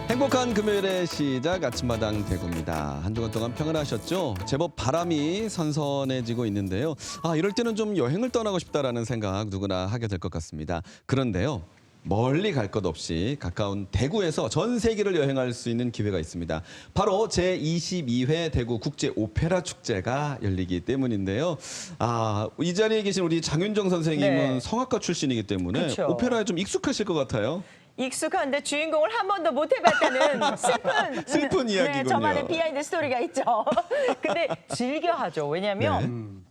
행복한 금요일의 시작 아침마당 대구입니다. 한 주간 동안 평안하셨죠? 제법 바람이 선선해지고 있는데요. 이럴 때는 좀 여행을 떠나고 싶다라는 생각 누구나 하게 될 것 같습니다. 그런데요. 멀리 갈 것 없이 가까운 대구에서 전 세계를 여행할 수 있는 기회가 있습니다. 바로 제22회 대구 국제 오페라 축제가 열리기 때문인데요. 이 자리에 계신 우리 장윤정 선생님은 네. 성악가 출신이기 때문에 그쵸. 오페라에 좀 익숙하실 것 같아요. 익숙한데 주인공을 한 번도 못 해봤다는 슬픈 이야기군요. 네, 저만의 비하인드 스토리가 있죠. 근데 즐겨 하죠. 왜냐하면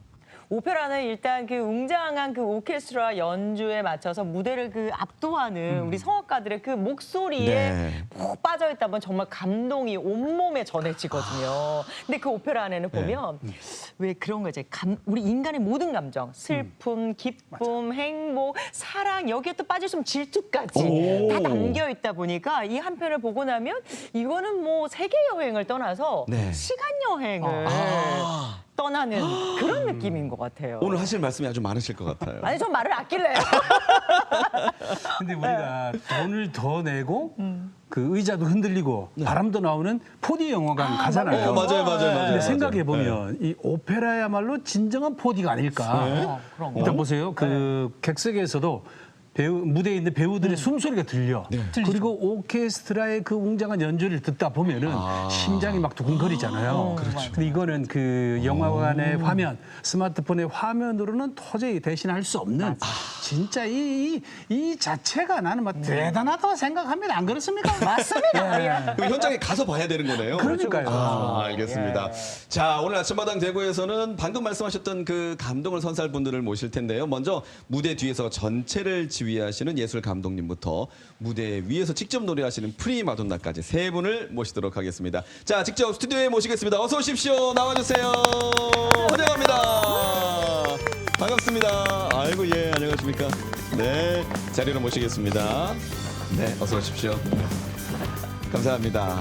오페라는 일단 그 웅장한 그 오케스트라 연주에 맞춰서 무대를 그 압도하는 우리 성악가들의 그 목소리에 네. 푹 빠져 있다 보면 정말 감동이 온몸에 전해지거든요. 근데 그 오페라 안에는 보면 왜 그런 거지? 우리 인간의 모든 감정, 슬픔, 기쁨, 행복, 사랑 여기에 또 빠질 수 없는 질투까지 오. 다 담겨 있다 보니까 이 한 편을 보고 나면 이거는 뭐 세계 여행을 떠나서 네. 시간 여행을 떠나는 그런 느낌인 것 같아요. 오늘 하실 말씀이 아주 많으실 것 같아요. 아니 좀 말을 아낄래요. 근데 우리가 돈을 더 내고 그 의자도 흔들리고 바람도 나오는 4D 영화관 가잖아요. 맞아요. 근데 생각해 보면 이 오페라야말로 진정한 4D가 아닐까. 그런 거. 일단 보세요. 그 객석에서도 무대에 있는 배우들의 숨소리가 들려. 그리고 오케스트라의 그 웅장한 연주를 듣다 보면은 심장이 막 두근거리잖아요. 근데 이거는 그 영화관의 화면, 스마트폰의 화면으로는 도저히 대신할 수 없는 진짜 이 자체가 나는 막 대단하다고 생각합니다. 안 그렇습니까? 맞습니다. 그럼 현장에 가서 봐야 되는 거네요. 그러니까요. 알겠습니다. 자, 오늘 아침마당 대구에서는 방금 말씀하셨던 그 감동을 선사할 분들을 모실 텐데요. 먼저 무대 뒤에서 전체를 지휘하시는 예술 감독님부터 무대 위에서 직접 노래하시는 프리마돈나까지 세 분을 모시도록 하겠습니다. 자, 직접 스튜디오에 모시겠습니다. 어서 오십시오. 나와주세요. 환영합니다. 반갑습니다. 아이고, 예, 안녕하십니까. 네, 자리로 모시겠습니다. 네, 어서 오십시오. 감사합니다.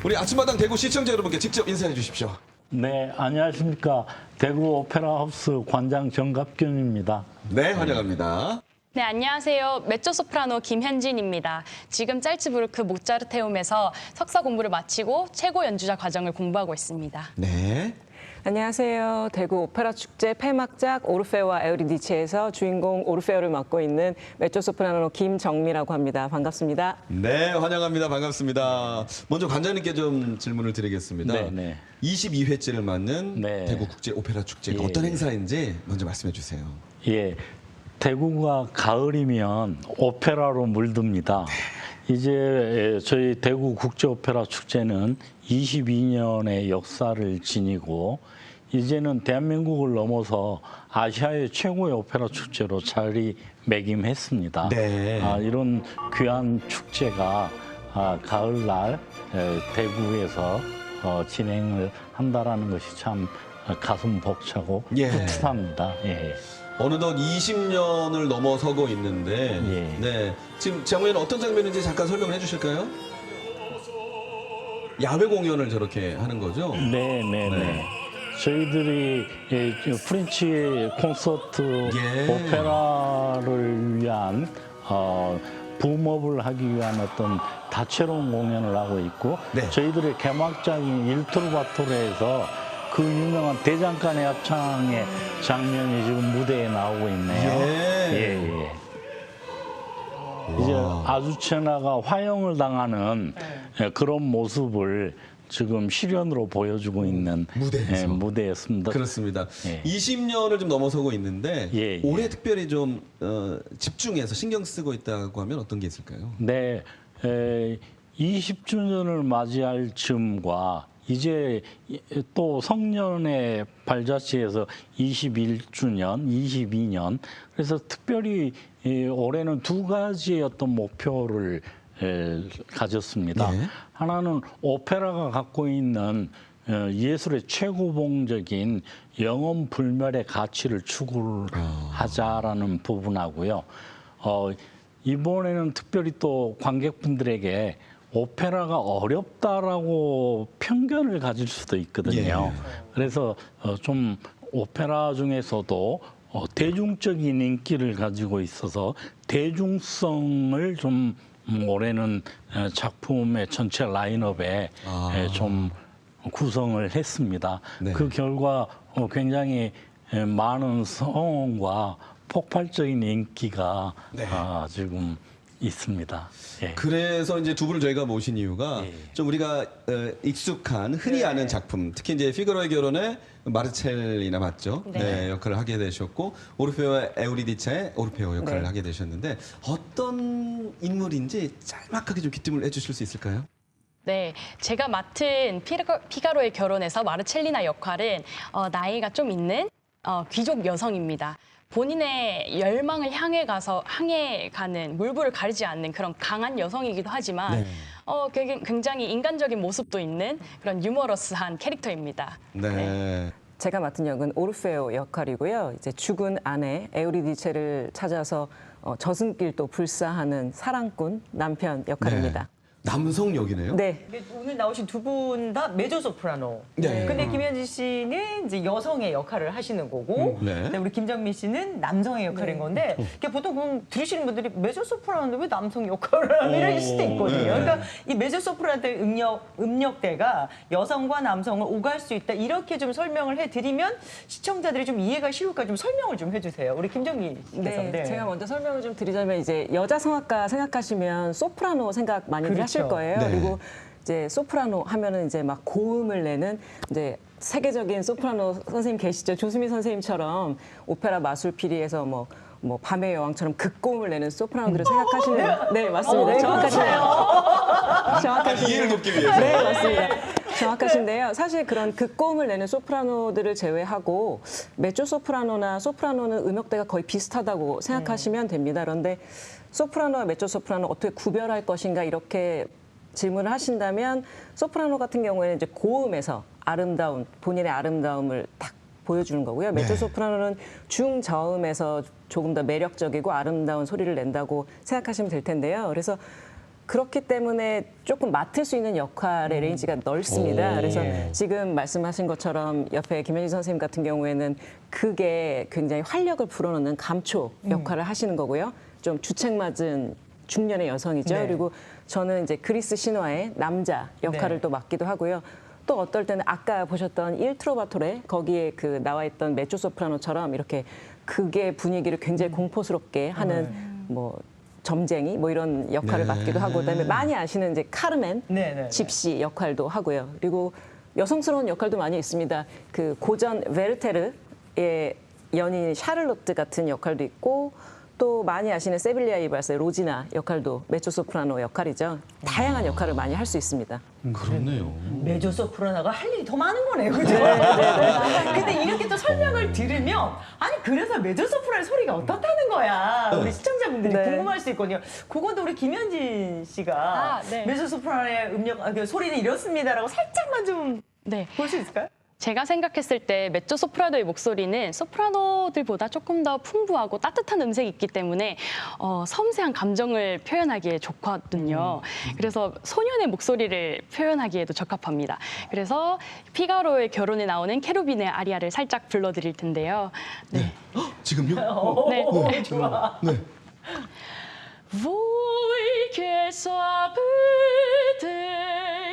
우리 아침마당 대구 시청자 여러분께 직접 인사해 주십시오. 네, 안녕하십니까. 대구 오페라 하우스 관장 정갑균입니다. 네, 환영합니다. 네, 안녕하세요. 메조소프라노 김현진입니다. 지금 짤츠부르크 모차르테움에서 석사 공부를 마치고 최고 연주자 과정을 공부하고 있습니다. 네. 안녕하세요. 대구 오페라 축제 폐막작 오르페오와 에우리디체에서 주인공 오르페오를 맡고 있는 메조소프라노 김정미라고 합니다. 반갑습니다. 네, 환영합니다. 반갑습니다. 먼저 관장님께 좀 질문을 드리겠습니다. 네, 네. 22회째를 맞는 네. 대구 국제 오페라 축제가 예, 어떤 예. 행사인지 먼저 말씀해 주세요. 예, 대구가 가을이면 오페라로 물듭니다. 이제 저희 대구 국제 오페라 축제는 22년의 역사를 지니고 이제는 대한민국을 넘어서 아시아의 최고의 오페라 축제로 자리매김했습니다. 네. 이런 귀한 축제가 가을날 대구에서 진행을 한다라는 것이 참 가슴 벅차고 예. 뿌듯합니다. 예. 어느덧 20년을 넘어서고 있는데, 예. 네. 지금 장면은 어떤 장면인지 잠깐 설명을 해 주실까요? 야외 공연을 저렇게 하는 거죠? 네. 저희들이 프렌치 콘서트 예. 오페라를 위한 붐업을 하기 위한 어떤 다채로운 공연을 하고 있고 네. 저희들의 개막장인 일토르바토르에서 그 유명한 대장간의 합창의 장면이 지금 무대에 나오고 있네요. 예. 이제 아주체나가 화형을 당하는 그런 모습을 지금 실현으로 보여주고 있는 무대에서. 무대였습니다. 그렇습니다. 예. 20년을 좀 넘어서고 있는데 예. 올해 특별히 좀 집중해서 신경 쓰고 있다고 하면 어떤 게 있을까요? 네, 20주년을 맞이할 즈음과 이제 또 성년의 발자취에서 21주년, 22년 그래서 특별히 올해는 두 가지의 어떤 목표를 가졌습니다. 네. 하나는 오페라가 갖고 있는 예술의 최고봉적인 영원 불멸의 가치를 추구하자라는 부분하고요. 이번에는 특별히 또 관객분들에게 오페라가 어렵다라고 편견을 가질 수도 있거든요. 그래서 좀 오페라 중에서도 대중적인 인기를 가지고 있어서 대중성을 좀 올해는 작품의 전체 라인업에 좀 구성을 했습니다. 네. 그 결과 굉장히 많은 성원과 폭발적인 인기가 지금 있습니다. 예. 그래서 이제 두 분을 저희가 모신 이유가 예. 좀 우리가 익숙한 흔히 아는 작품, 특히 이제 피가로의 결혼에 마르첼리나 맞죠? 네. 역할을 하게 되셨고 오르페오와 에우리디체의 오르페오 역할을 하게 되셨는데 어떤 인물인지 짤막하게 좀 귀띔을 해주실 수 있을까요? 네, 제가 맡은 피가로의 결혼에서 마르첼리나 역할은 나이가 좀 있는 귀족 여성입니다. 본인의 열망을 향해 가는 물불을 가리지 않는 그런 강한 여성이기도 하지만 굉장히 인간적인 모습도 있는 그런 유머러스한 캐릭터입니다. 네. 제가 맡은 역은 오르페오 역할이고요. 이제 죽은 아내 에우리디체를 찾아서 저승길도 불사하는 사랑꾼 남편 역할입니다. 남성 역이네요. 네. 오늘 나오신 두 분 다 메조소프라노. 네. 근데 김현지 씨는 이제 여성의 역할을 하시는 거고, 네. 네, 우리 김정민 씨는 남성의 역할인 건데, 이게 보통 그럼 들으시는 분들이 메조소프라노인데 왜 남성 역할을 하는 이럴 수도 있거든요. 네. 그러니까 이 메조소프라노의 음역대가 여성과 남성을 오갈 수 있다 이렇게 좀 설명을 해드리면 시청자들이 좀 이해가 쉬울까 좀 설명을 좀 해주세요. 우리 김정민 씨께서. 네, 제가 먼저 설명을 좀 드리자면 이제 여자 성악가 생각하시면 소프라노 생각 많이들 그렇죠. 하실 거예요. 네. 그리고 이제 소프라노 하면은 이제 막 고음을 내는 이제 세계적인 소프라노 선생님 계시죠. 조수미 선생님처럼 오페라 마술피리에서 뭐 밤의 여왕처럼 극고음을 내는 소프라노들을 생각하시는 네 맞습니다. 정확하시네요. 이해를 돕기 위해서. 네 맞습니다. 정확하신데요. 사실 그런 극고음을 내는 소프라노들을 제외하고 메조 소프라노나 소프라노는 음역대가 거의 비슷하다고 생각하시면 됩니다. 그런데 소프라노와 메조 소프라노 어떻게 구별할 것인가 이렇게 질문을 하신다면 소프라노 같은 경우에는 이제 고음에서 아름다운 본인의 아름다움을 딱 보여주는 거고요. 메조 소프라노는 중저음에서 조금 더 매력적이고 아름다운 소리를 낸다고 생각하시면 될 텐데요. 그래서 그렇기 때문에 조금 맡을 수 있는 역할의 레인지가 넓습니다. 그래서 지금 말씀하신 것처럼 옆에 김현지 선생님 같은 경우에는 그게 굉장히 활력을 불어넣는 감초 역할을 하시는 거고요. 좀 주책맞은 중년의 여성이죠. 네. 그리고 저는 이제 그리스 신화의 남자 역할을 네. 또 맡기도 하고요. 또 어떨 때는 아까 보셨던 일 트로바토레 거기에 그 나와 있던 메조 소프라노처럼 이렇게 극의 분위기를 굉장히 공포스럽게 하는 뭐 점쟁이 뭐 이런 역할을 맡기도 하고 그다음에 많이 아시는 이제 카르멘 네. 집시 역할도 하고요. 그리고 여성스러운 역할도 많이 있습니다. 그 고전 베르테르의 연인 샤를로트 같은 역할도 있고 또 많이 아시는 세빌리아 이발스의 로지나 역할도 메조소프라노 역할이죠. 다양한 역할을 많이 할 수 있습니다. 그렇네요. 메조소프라노가 할 일이 더 많은 거네요, 그죠? 근데 이렇게 또 설명을 들으면 아니 그래서 메조소프라노 소리가 어떻다는 거야. 우리 시청자분들이 네. 궁금할 수 있거든요. 그것도 우리 김현진 씨가 네. 메조소프라노의 그 소리는 이렇습니다라고 살짝만 좀 네. 볼 수 있을까요? 제가 생각했을 때 메조 소프라노의 목소리는 소프라노들보다 조금 더 풍부하고 따뜻한 음색이 있기 때문에 섬세한 감정을 표현하기에 좋거든요. 그래서 소년의 목소리를 표현하기에도 적합합니다. 그래서 피가로의 결혼에 나오는 케루빈의 아리아를 살짝 불러드릴 텐데요. 네. 지금요? 네. 좋아. 네. Voi che sapete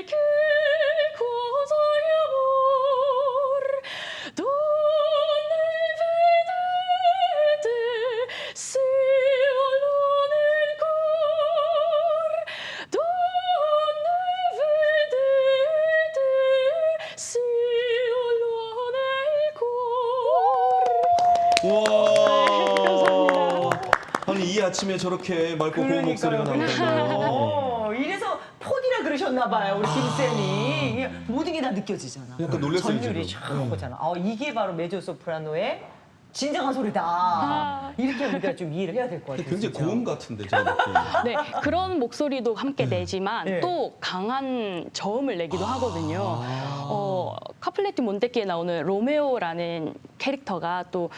che cosa è amor, donne vedete solo nel cor, donne vedete solo nel cor. 와. 아니 이 아침에 저렇게 맑고 고운 목소리가 나온다고요. 이래서 포디라 그러셨나 봐요, 우리 김쌤이. 이게 모든 게 다 느껴지잖아. 약간 놀랐어요, 전율이 지금. 쫙 오잖아. 이게 바로 메조소프라노의 진정한 소리다. 이렇게 우리가 좀 이해를 해야 될 것 같아요. 굉장히 진짜. 고음 같은데 저 느낌. 네, 그런 목소리도 함께 내지만 네. 또 강한 저음을 내기도 하거든요. 카플레티 몬테키에 나오는 로메오라는 캐릭터가 또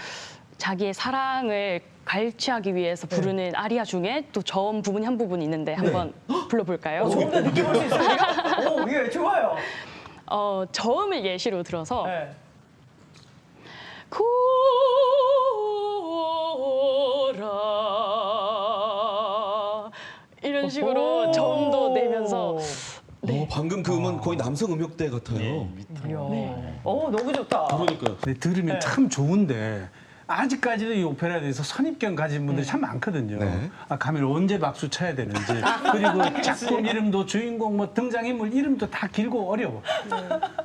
자기의 사랑을 갈취하기 위해서 부르는 아리아 중에 또 저음 부분이 한 부분이 있는데 한번 불러볼까요? 조금 더 느껴볼 수 있어요? 오, 예, 좋아요. 저음을 예시로 들어서 네. 고라 이런 식으로 오. 저음도 내면서 방금 그 음은 거의 남성 음역대 같아요. 이야. 너무 좋다. 그러니까요. 근데 들으면 참 좋은데 아직까지도 이 오페라에 대해서 선입견 가진 분들이 참 많거든요. 네. 가면 언제 박수 쳐야 되는지 그리고 작품 이름도 주인공 뭐 등장인물 이름도 다 길고 어려워.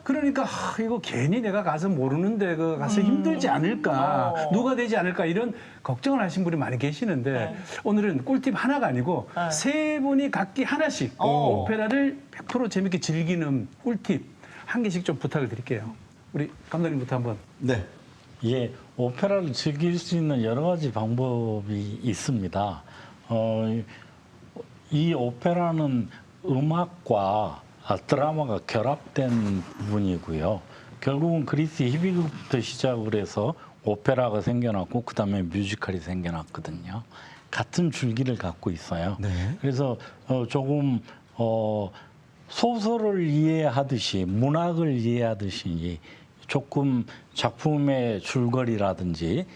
그러니까 이거 괜히 내가 가서 모르는데 그 가서 힘들지 않을까 누가 되지 않을까 이런 걱정을 하신 분이 많이 계시는데 오늘은 꿀팁 하나가 아니고 세 분이 각기 하나씩 오페라를 100% 재밌게 즐기는 꿀팁 한 개씩 좀 부탁을 드릴게요. 우리 감독님부터 한번. 네. 예, 오페라를 즐길 수 있는 여러 가지 방법이 있습니다. 이 오페라는 음악과 드라마가 결합된 부분이고요. 결국은 그리스 희비극부터 시작을 해서 오페라가 생겨났고 그다음에 뮤지컬이 생겨났거든요. 같은 줄기를 갖고 있어요. 네. 그래서 조금 소설을 이해하듯이 문학을 이해하듯이 조금 작품의 줄거리라든지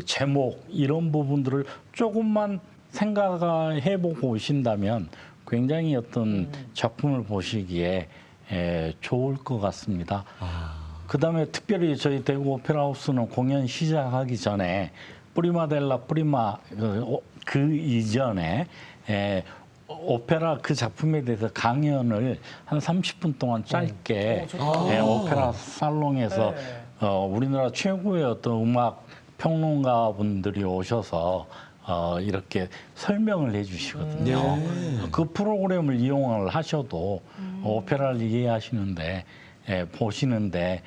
제목 이런 부분들을 조금만 생각해보고 오신다면 굉장히 어떤 작품을 보시기에 좋을 것 같습니다. 그다음에 특별히 저희 대구 오페라 하우스는 공연 시작하기 전에 프리마델라 프리마 그 이전에 오페라 그 작품에 대해서 강연을 한 30분 동안 짧게 오페라 살롱에서 우리나라 최고의 어떤 음악 평론가 분들이 오셔서 이렇게 설명을 해주시거든요. 그 프로그램을 이용을 하셔도 오페라를 이해하시는데 보시는데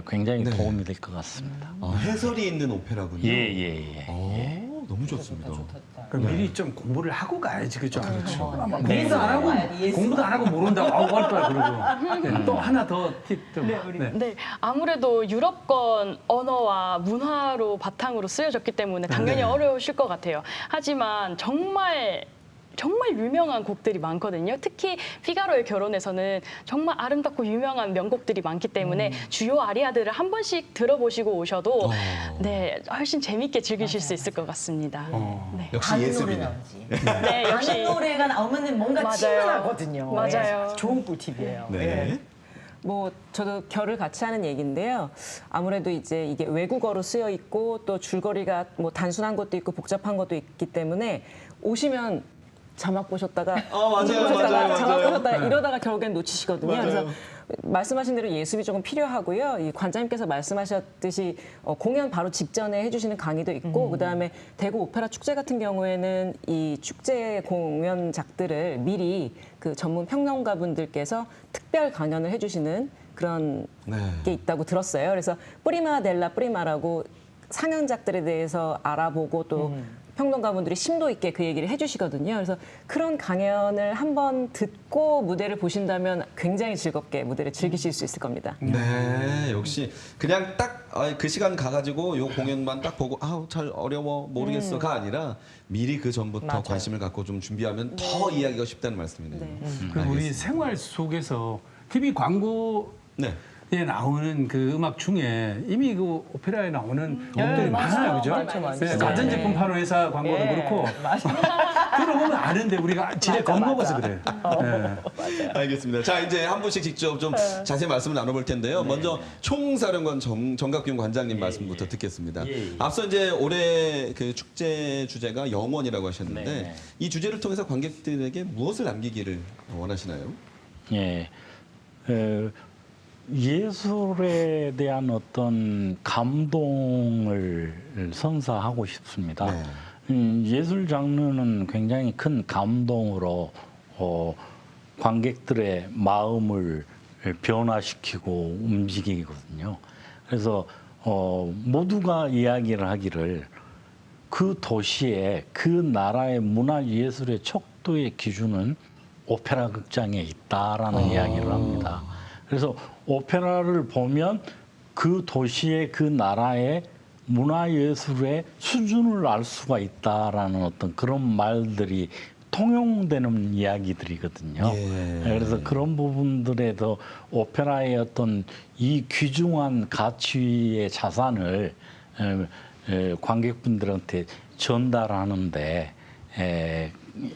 굉장히 도움이 될 것 같습니다. 해설이 있는 오페라군요. 예. 너무 좋습니다. 그럼 미리 좀 공부를 하고 가야지, 그죠? 그렇죠. 네. 공부도 안 하고 공부도 안 하고 모른다고 할 거야 그러고. 네, 또 하나 더 팁 좀. 네, 아무래도 유럽권 언어와 문화로 바탕으로 쓰여졌기 때문에 당연히 어려우실 것 같아요. 하지만 정말 유명한 곡들이 많거든요. 특히 피가로의 결혼에서는 정말 아름답고 유명한 명곡들이 많기 때문에 주요 아리아들을 한 번씩 들어보시고 오셔도 훨씬 재밌게 즐기실 수 있을 것 같습니다. 네. 역시 예술이네. 네, 역시 아는 노래가 나오면 뭔가 맞아요. 친근하거든요. 맞아요. 좋은 꿀팁이에요. 네. 뭐 저도 결을 같이 하는 얘기인데요. 아무래도 이제 이게 외국어로 쓰여 있고 또 줄거리가 뭐 단순한 것도 있고 복잡한 것도 있기 때문에 오시면 자막 보셨다가 맞아요. 자막 보셨다가 이러다가 결국엔 놓치시거든요. 맞아요. 그래서 말씀하신 대로 예습이 조금 필요하고요. 이 관장님께서 말씀하셨듯이 공연 바로 직전에 해주시는 강의도 있고 그다음에 대구 오페라 축제 같은 경우에는 이 축제 공연작들을 미리 그 전문 평론가분들께서 특별 강연을 해주시는 그런 게 있다고 들었어요. 그래서 프리마 델라 프리마라고 상연작들에 대해서 알아보고 또 평론가분들이 심도 있게 그 얘기를 해주시거든요. 그래서 그런 강연을 한번 듣고 무대를 보신다면 굉장히 즐겁게 무대를 즐기실 수 있을 겁니다. 네, 역시 그냥 딱 그 시간 가가지고 요 공연만 딱 보고 잘 어려워 모르겠어가 아니라 미리 그 전부터 맞아요. 관심을 갖고 좀 준비하면 더 이해하기가 쉽다는 말씀이네요. 그리고 우리 생활 속에서 TV 광고에 네. 나오는 그 음악 중에 이미 그 오페라에 나오는 곡들이 많아요, 그죠? 많죠. 네, 가전제품 파는 회사 광고도 그렇고 들어보면 아는데 우리가 집에 겁먹어서 그래. 네. 알겠습니다. 자, 이제 한 분씩 직접 좀 자세히 말씀을 나눠볼 텐데요. 먼저 총사령관 정각균 관장님 말씀부터 듣겠습니다. 앞서 이제 올해 그 축제 주제가 영원이라고 하셨는데 이 주제를 통해서 관객들에게 무엇을 남기기를 원하시나요? 예. 예술에 대한 어떤 감동을 선사하고 싶습니다. 예술 장르는 굉장히 큰 감동으로 관객들의 마음을 변화시키고 움직이거든요. 그래서 모두가 이야기를 하기를 그 도시의 그 나라의 문화예술의 척도의 기준은 오페라 극장에 있다라는 이야기를 합니다. 그래서 오페라를 보면 그 도시의 그 나라의 문화예술의 수준을 알 수가 있다라는 어떤 그런 말들이 통용되는 이야기들이거든요. 그래서 그런 부분들에도 오페라의 어떤 이 귀중한 가치의 자산을 관객분들한테 전달하는데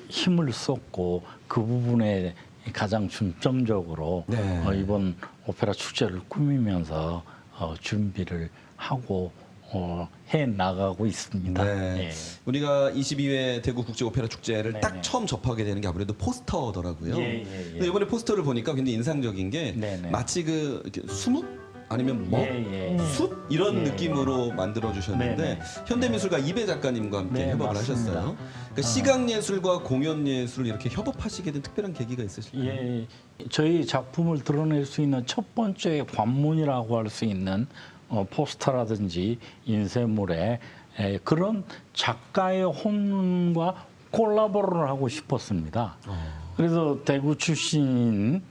힘을 쏟고 그 부분에 가장 중점적으로 네. 이번 오페라 축제를 꾸미면서 준비를 하고 해 나가고 있습니다. 네. 예. 우리가 22회 대구 국제 오페라 축제를 네네. 딱 처음 접하게 되는 게 아무래도 포스터더라고요. 예. 근데 이번에 포스터를 보니까 굉장히 인상적인 게 네네. 마치 그 이렇게 수묵 아니면 먹, 예. 숲 이런 예. 느낌으로 만들어 주셨는데 네네. 현대미술가 이배 작가님과 함께 네, 협업을 맞습니다. 하셨어요. 그러니까 시각 예술과 공연 예술을 이렇게 협업하시게 된 특별한 계기가 있으실까요? 예, 저희 작품을 드러낼 수 있는 첫 번째 관문이라고 할 수 있는 포스터라든지 인쇄물에 그런 작가의 혼과 콜라보를 하고 싶었습니다. 그래서 대구 출신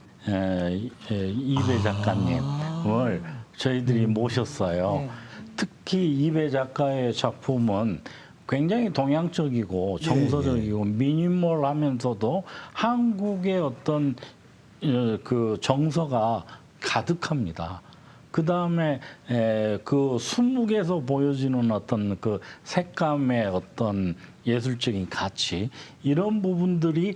이배 작가님을 저희들이 모셨어요. 특히 이배 작가의 작품은 굉장히 동양적이고 정서적이고 미니멀하면서도 한국의 어떤 그 정서가 가득합니다. 그 다음에 그 순묵에서 보여지는 어떤 그 색감의 어떤 예술적인 가치 이런 부분들이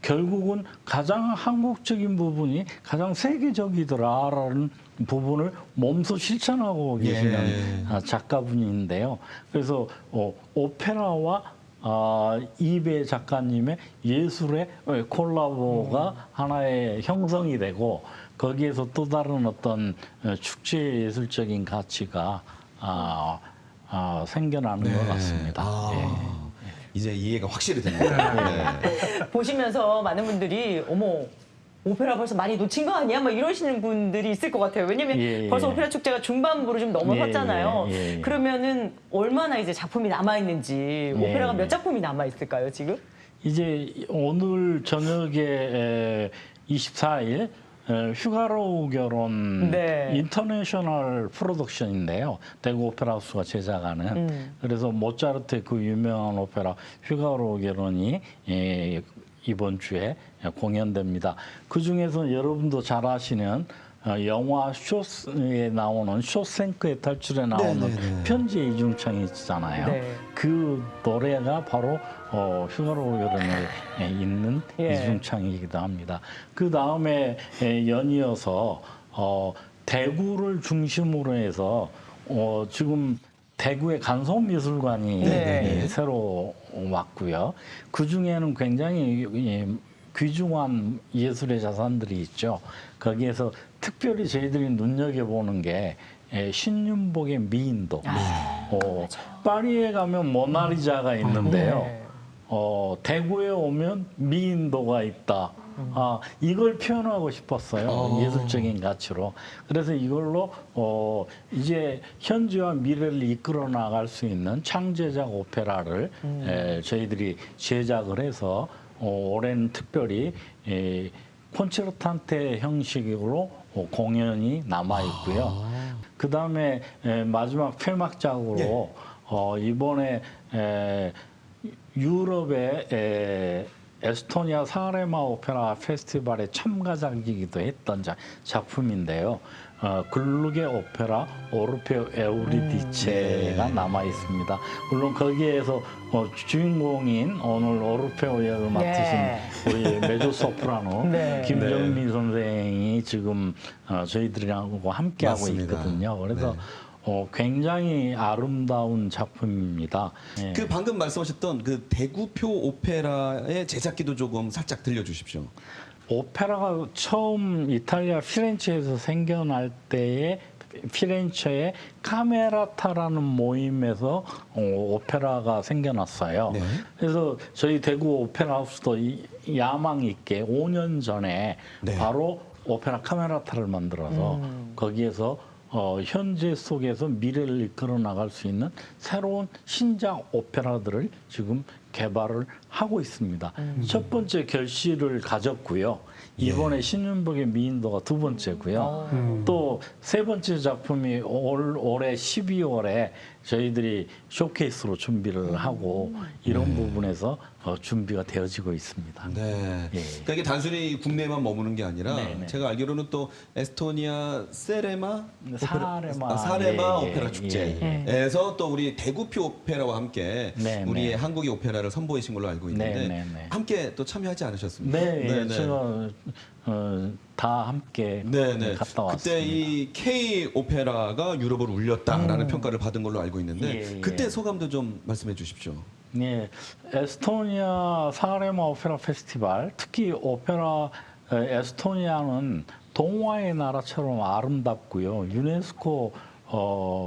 결국은 가장 한국적인 부분이 가장 세계적이더라라는 부분을 몸소 실천하고 계시는 작가분인데요. 그래서 오페라와 이배 작가님의 예술의 콜라보가 하나의 형성이 되고 거기에서 또 다른 어떤 축제 예술적인 가치가 생겨나는 것 같습니다. 예. 이제 이해가 확실히 됩니다. 네. 보시면서 많은 분들이 어머 오페라 벌써 많이 놓친 거 아니야? 막 이러시는 분들이 있을 것 같아요. 왜냐면 예, 예. 벌써 오페라 축제가 중반부로 좀 넘어섰잖아요. 예, 예, 예. 그러면은 얼마나 이제 작품이 남아 있는지 오페라가 몇 작품이 남아 있을까요, 지금? 이제 오늘 저녁에 24일 휴가로우 결혼 네. 인터내셔널 프로덕션인데요. 대구 오페라 하우스가 제작하는. 그래서 모차르트의 그 유명한 오페라 휴가로우 결혼이 이번 주에 공연됩니다. 그중에서 여러분도 잘 아시는 영화 쇼에 나오는 쇼생크의 탈출에 나오는 네네네. 편지의 이중창이 있잖아요. 네. 그 노래가 바로 휴가로우 결혼에 있는 예. 이중창이기도 합니다. 그 다음에 연이어서 대구를 중심으로 해서 지금 대구의 간송미술관이 네. 새로 왔고요. 그 중에는 굉장히 귀중한 예술의 자산들이 있죠. 거기에서 특별히 저희들이 눈여겨보는 게 신윤복의 미인도. 파리에 가면 모나리자가 있는데요. 네. 대구에 오면 미인도가 있다. 이걸 표현하고 싶었어요. 예술적인 가치로. 그래서 이걸로 이제 현재와 미래를 이끌어 나갈 수 있는 창제작 오페라를 저희들이 제작을 해서 올해는 특별히 콘체르탄테 형식으로 공연이 남아 있고요. 그 다음에 마지막 폐막작으로 이번에 유럽의 에스토니아 사레마 오페라 페스티벌의 참가작이기도 했던 작품인데요. 글루게 오페라 오르페오 에우리디체가 남아 있습니다. 물론 거기에서 주인공인 오늘 오르페오 역을 맡으신 우리 메조소프라노 네. 김정미 선생이 지금 저희들하고 함께하고 맞습니다. 있거든요. 그래서 굉장히 아름다운 작품입니다. 예. 그 방금 말씀하셨던 그 대구표 오페라의 제작기도 조금 살짝 들려주십시오. 오페라가 처음 이탈리아 피렌체에서 생겨날 때에 피렌체의 카메라타라는 모임에서 오페라가 생겨났어요. 네. 그래서 저희 대구 오페라 하우스도 야망 있게 5년 전에 네. 바로 오페라 카메라타를 만들어서 거기에서 현재 속에서 미래를 이끌어 나갈 수 있는 새로운 신작 오페라들을 지금 개발을 하고 있습니다. 첫 번째 결실을 가졌고요. 이번에 신윤복의 미인도가 두 번째고요. 또 세 번째 작품이 올해 12월에 저희들이 쇼케이스로 준비를 하고 이런 부분에서 준비가 되어지고 있습니다. 네. 예. 그러니까 이게 단순히 국내에만 머무는 게 아니라 네네. 제가 알기로는 또 에스토니아 사레마 사레마. 오페라 예, 축제에서 또 우리 대구표 오페라와 함께 네네. 우리의 한국의 오페라를 오페라를 선보이신 걸로 알고 있는데 네. 함께 또 참여하지 않으셨습니까? 네, 제가 다 함께 갔다 왔습니다. 그때 이 K 오페라가 유럽을 울렸다라는 평가를 받은 걸로 알고 있는데 예. 그때 소감도 좀 말씀해 주십시오. 네, 에스토니아 사레마 오페라 페스티벌, 특히 오페라 에스토니아는 동화의 나라처럼 아름답고요. 유네스코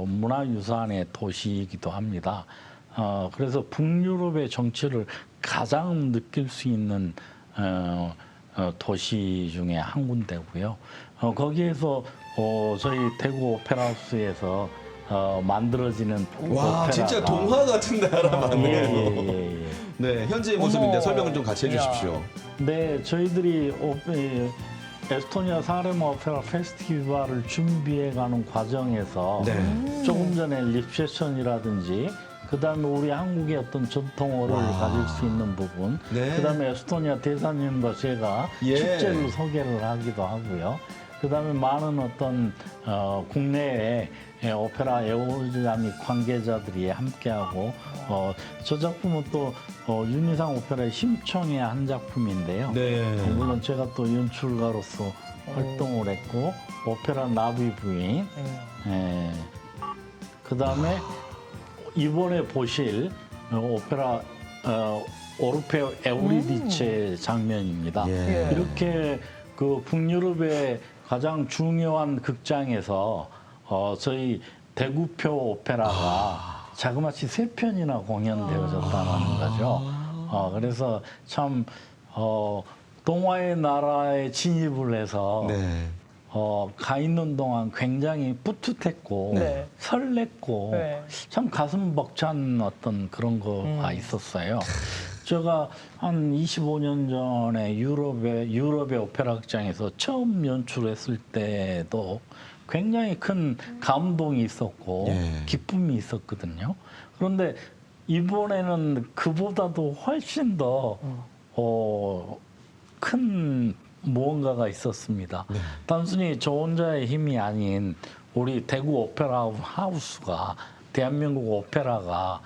문화유산의 도시이기도 합니다. 그래서 북유럽의 정치를 가장 느낄 수 있는 도시 중에 한 군데고요. 거기에서 저희 대구 오페라하우스에서 만들어지는 와, 오페라가 진짜 동화 같은 나라 맞네요. 예. 네, 현재의 모습인데 어머. 설명을 좀 같이 해주십시오. 네, 저희들이 에스토니아 사레마 오페라 페스티벌을 준비해가는 과정에서 네. 조금 전에 립세션이라든지 그다음에 우리 한국의 어떤 전통어를 가질 수 있는 부분, 네. 그다음에 에스토니아 대사님과 제가 예. 축제를 소개를 하기도 하고요. 그다음에 많은 어떤 국내의 오페라 애호자미 관계자들이 함께하고 저 작품은 또 윤희상 오페라의 심청의 한 작품인데요. 네. 물론 제가 또 연출가로서 활동을 했고 오페라 나비 부인, 그다음에 이번에 보실 오페라 오르페 에우리디체 장면입니다. 예. 이렇게 그 북유럽의 가장 중요한 극장에서 저희 대구표 오페라가 자그마치 3편이나 공연되어졌다는 거죠. 그래서 참 동화의 나라에 진입을 해서 네. 가 있는 동안 굉장히 뿌듯했고 네. 설렜고 네. 참 가슴 벅찬 어떤 그런 거가 있었어요. 제가 한 25년 전에 유럽의 오페라 극장에서 처음 연출했을 때도 굉장히 큰 감동이 있었고 예. 기쁨이 있었거든요. 그런데 이번에는 그보다도 훨씬 더 큰 무언가가 있었습니다. 단순히 저 혼자의 힘이 아닌 우리 대구 오페라 하우스가 대한민국 오페라가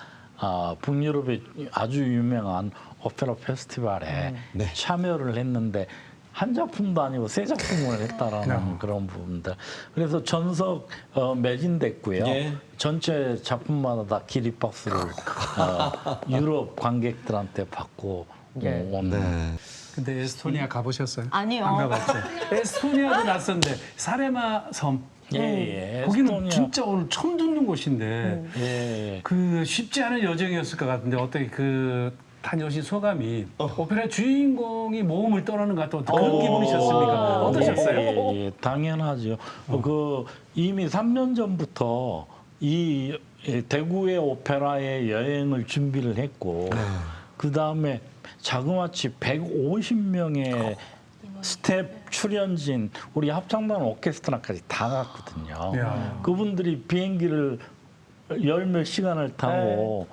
북유럽의 아주 유명한 오페라 페스티벌에 네. 참여를 했는데 한 작품도 아니고 3작품을 했다라는 그런 부분들. 그래서 전석 매진됐고요. 예. 전체 작품마다 다 기립박수를 유럽 관객들한테 받고 예. 오는. 네. 근데 에스토니아 가보셨어요? 아니요. 안 가봤죠. 에스토니아도 낯선데 사레마 섬. 예, 거기는 에스토니아. 진짜 오늘 처음 듣는 곳인데 예. 그 쉽지 않은 여정이었을 것 같은데 어떻게 그 다녀오신 소감이 오페라 주인공이 모험을 떠나는 것 같은 그런 기분이셨습니까? 어떠셨어요? 예, 당연하죠. 그 이미 3년 전부터 이 대구의 오페라의 여행을 준비를 했고 그 다음에 자그마치 150명의 스텝 출연진 우리 합창단 오케스트라까지 다 갔거든요. 야. 그분들이 비행기를 열 몇 시간을 타고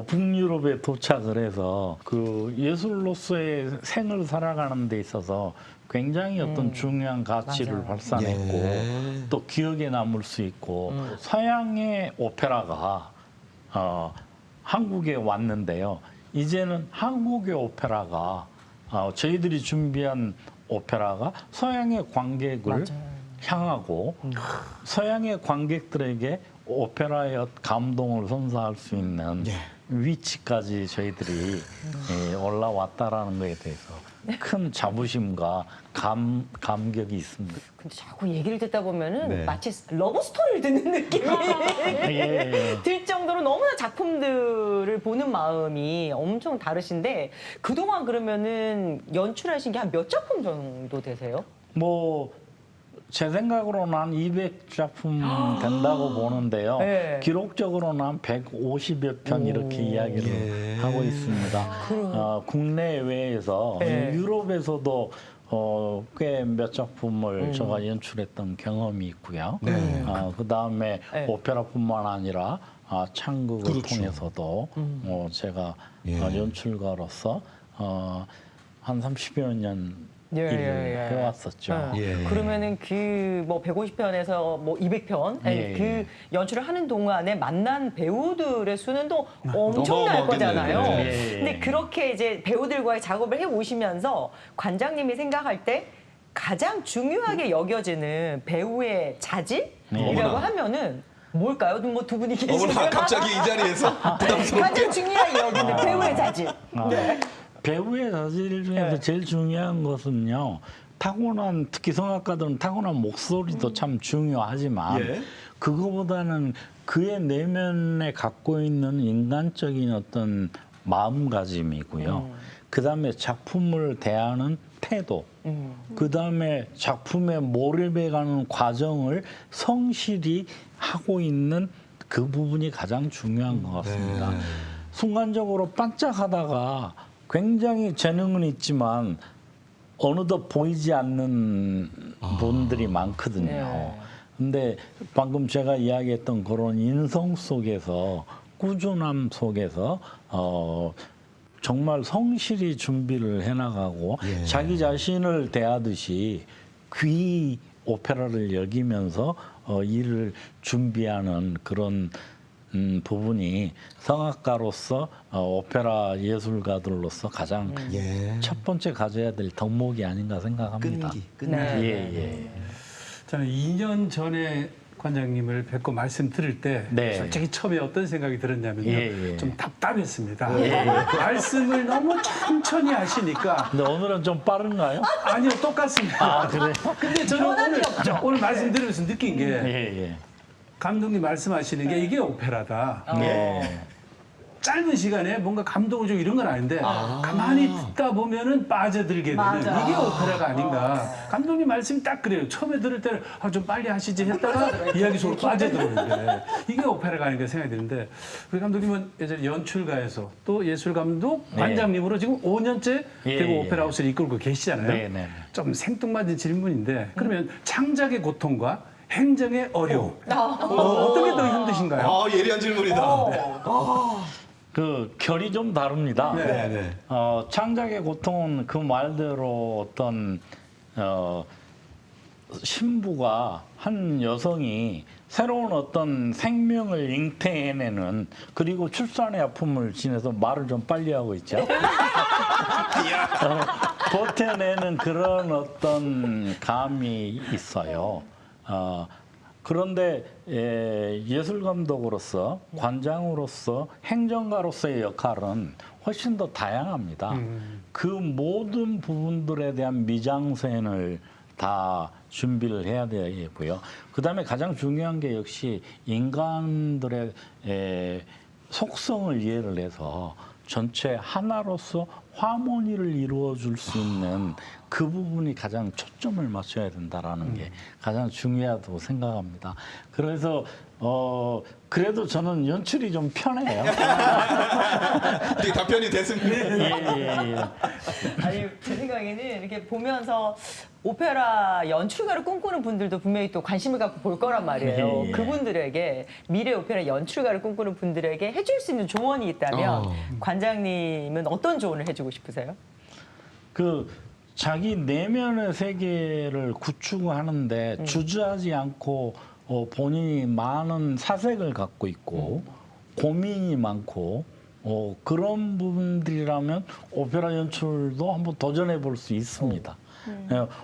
북유럽에 도착을 해서 그 예술로서의 생을 살아가는 데 있어서 굉장히 어떤 중요한 가치를 맞아요. 발산했고 예. 또 기억에 남을 수 있고 서양의 오페라가 한국에 왔는데요. 이제는 한국의 오페라가 저희들이 준비한 오페라가 서양의 관객을 향하고 서양의 관객들에게 오페라의 감동을 선사할 수 있는 위치까지 저희들이 올라왔다라는 것에 대해서 큰 자부심과 감격이 있습니다. 근데 자꾸 얘기를 듣다 보면은 네. 마치 러브 스토리를 듣는 느낌이 들 정도로 너무나 작품들을 보는 마음이 엄청 다르신데 그동안 그러면은 연출하신 게 한 몇 작품 정도 되세요? 뭐 제 생각으로는 한 200작품 된다고 보는데요. 네. 기록적으로는 한 150여 편 이렇게 이야기를 하고 있습니다. 국내외에서 네. 유럽에서도 꽤 몇 작품을 제가 연출했던 경험이 있고요. 그 다음에 네. 오페라뿐만 아니라 창극을 그렇죠. 통해서도 제가 예. 연출가로서 한 30여 년 예, 일을 예, 예. 해왔었죠. 예. 그러면은 그 뭐 150편에서 뭐 200편 예, 그 예. 연출을 하는 동안에 만난 배우들의 수는 또 엄청날 어마어마하겠네요. 거잖아요. 예, 예. 근데 그렇게 이제 배우들과의 작업을 해 오시면서 관장님이 생각할 때 가장 중요하게 여겨지는 배우의 자질이라고 어머나. 하면은 뭘까요? 뭐 두 분이 계시면 어머나 갑자기 이 자리에서 부담스럽게. 가장 중요하게 여기는 배우의 자질. 네. 배우의 자질 중에서 네. 제일 중요한 것은요. 타고난 특히 성악가들은 타고난 목소리도 참 중요하지만 예. 그거보다는 그의 내면에 갖고 있는 인간적인 어떤 마음가짐이고요. 그다음에 작품을 대하는 태도, 그다음에 작품에 몰입해가는 과정을 성실히 하고 있는 그 부분이 가장 중요한 것 같습니다. 순간적으로 반짝하다가 굉장히 재능은 있지만 어느덧 보이지 않는 분들이 많거든요. 네. 근데 방금 제가 이야기했던 그런 인성 속에서 꾸준함 속에서 정말 성실히 준비를 해나가고 자기 자신을 대하듯이 귀히 오페라를 여기면서 일을 준비하는 그런 부분이 성악가로서 오페라 예술가들로서 가장 첫 번째 가져야 될 덕목이 아닌가 생각합니다. 끈기. 네. 예. 저는 2년 전에 관장님을 뵙고 말씀 들을 때 네. 솔직히 처음에 어떤 생각이 들었냐면요. 예. 좀 답답했습니다. 말씀을 너무 천천히 하시니까 근데 오늘은 좀 빠른가요? 아니요 똑같습니다. 아, 그래요? 근데 저는 오늘 말씀 들으면서 느낀 게 예. 감독님 말씀하시는 게 이게 오페라다. 예. 짧은 시간에 뭔가 감동을 주고 이런 건 아닌데 가만히 듣다 보면은 빠져들게 되는 맞아. 이게 오페라가 아닌가. 감독님 말씀이 딱 그래요. 처음에 들을 때는 좀 빨리 하시지 했다가 이야기 속으로 빠져들었는데 이게 오페라가 아닌가 생각이 드는데 우리 감독님은 예전에 연출가에서 또 예술감독 관장님으로 지금 5년째 예, 대구 예. 오페라 하우스를 이끌고 계시잖아요. 네. 좀 생뚱맞은 질문인데 그러면 창작의 고통과 행정의 어려움 어떤 게 더 힘드신가요? 아 예리한 질문이다. 그 결이 좀 다릅니다. 네. 창작의 고통은 그 말대로 어떤 신부가 한 여성이 새로운 어떤 생명을 잉태해내는 그리고 출산의 아픔을 지내서 말을 좀 빨리 하고 있죠. 버텨내는 그런 어떤 감이 있어요. 그런데 예술감독으로서 관장으로서 행정가로서의 역할은 훨씬 더 다양합니다. 그 모든 부분들에 대한 미장센을 다 준비를 해야 되고요. 그다음에 가장 중요한 게 역시 인간들의 속성을 이해를 해서 전체 하나로서 화모니를 이루어 줄 수 있는 그 부분이 가장 초점을 맞춰야 된다라는 게 가장 중요하다고 생각합니다. 그래서 그래도 저는 연출이 좀 편해요. 되게 답변이 됐습니다. 예. 아니 제 생각에는 이렇게 보면서 오페라 연출가를 꿈꾸는 분들도 분명히 또 관심을 갖고 볼 거란 말이에요. 예. 그분들에게 미래 오페라 연출가를 꿈꾸는 분들에게 해줄 수 있는 조언이 있다면 관장님은 어떤 조언을 해주고 싶으세요? 그 자기 내면의 세계를 구축하는데 주저하지 않고 본인이 많은 사색을 갖고 있고 고민이 많고 그런 부분들이라면 오페라 연출도 한번 도전해 볼 수 있습니다.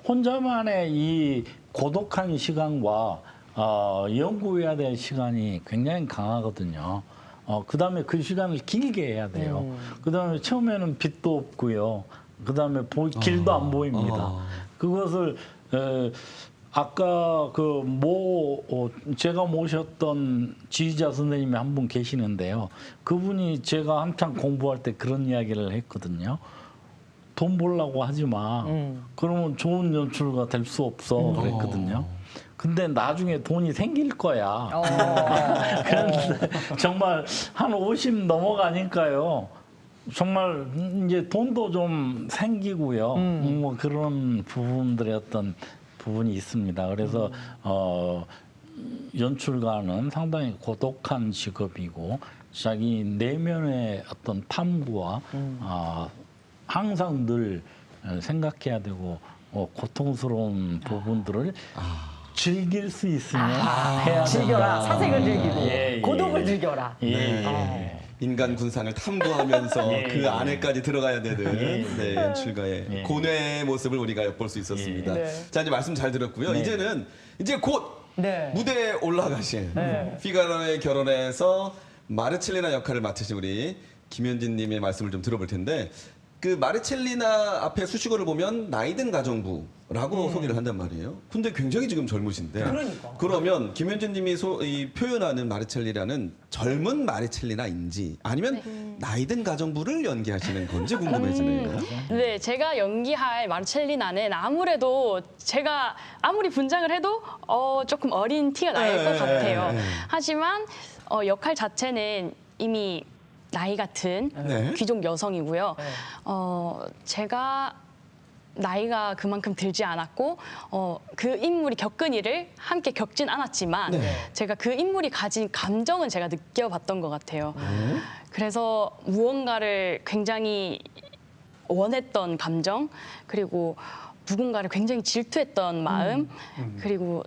혼자만의 이 고독한 시간과 연구해야 될 시간이 굉장히 강하거든요. 그다음에 그 시간을 길게 해야 돼요. 그다음에 처음에는 빛도 없고요. 그다음에 길도 안 보입니다. 그것을 아까 제가 모셨던 지휘자 선생님이 한 분 계시는데요. 그분이 제가 한창 공부할 때 그런 이야기를 했거든요. 돈 벌려고 하지 마. 그러면 좋은 연출가 될 수 없어. 그랬거든요. 근데 나중에 돈이 생길 거야. 그런데 정말 한 50 넘어가니까요. 정말 이제 돈도 좀 생기고요. 뭐 그런 부분들의 어떤 부분이 있습니다. 그래서 연출가는 상당히 고독한 직업이고 자기 내면의 어떤 탐구와 항상 늘 생각해야 되고 고통스러운 부분들을 즐길 수 있으면 해야 즐겨라. 된다. 사색을 즐기고 예, 예. 고독을 즐겨라. 예. 인간 군상을 탐구하면서 예, 그 예. 안에까지 들어가야 되는 네, 연출가의 예. 고뇌의 모습을 우리가 엿볼 수 있었습니다. 예. 네. 자, 이제 말씀 잘 들었고요. 네. 이제는 이제 곧 네. 무대에 올라가신 피가로의 결혼에서 마르첼리나 역할을 맡으신 우리 김현진 님의 말씀을 좀 들어볼 텐데 그 마르첼리나 앞에 수식어를 보면 나이든 가정부라고 소개를 한단 말이에요. 근데 굉장히 지금 젊으신데 그러니까. 그러면 김현진 님이 이 표현하는 마르첼리라는 젊은 마르첼리나인지 아니면 나이든 가정부를 연기하시는 건지 궁금해지네요. 네, 제가 연기할 마르첼리나는 아무래도 제가 아무리 분장을 해도 조금 어린 티가 날 것 같아요. 하지만 역할 자체는 이미 나이 같은 네. 귀족 여성이고요. 제가 나이가 그만큼 들지 않았고 그 인물이 겪은 일을 함께 겪진 않았지만 제가 그 인물이 가진 감정은 제가 느껴봤던 것 같아요. 그래서 무언가를 굉장히 원했던 감정 그리고 누군가를 굉장히 질투했던 마음 그리고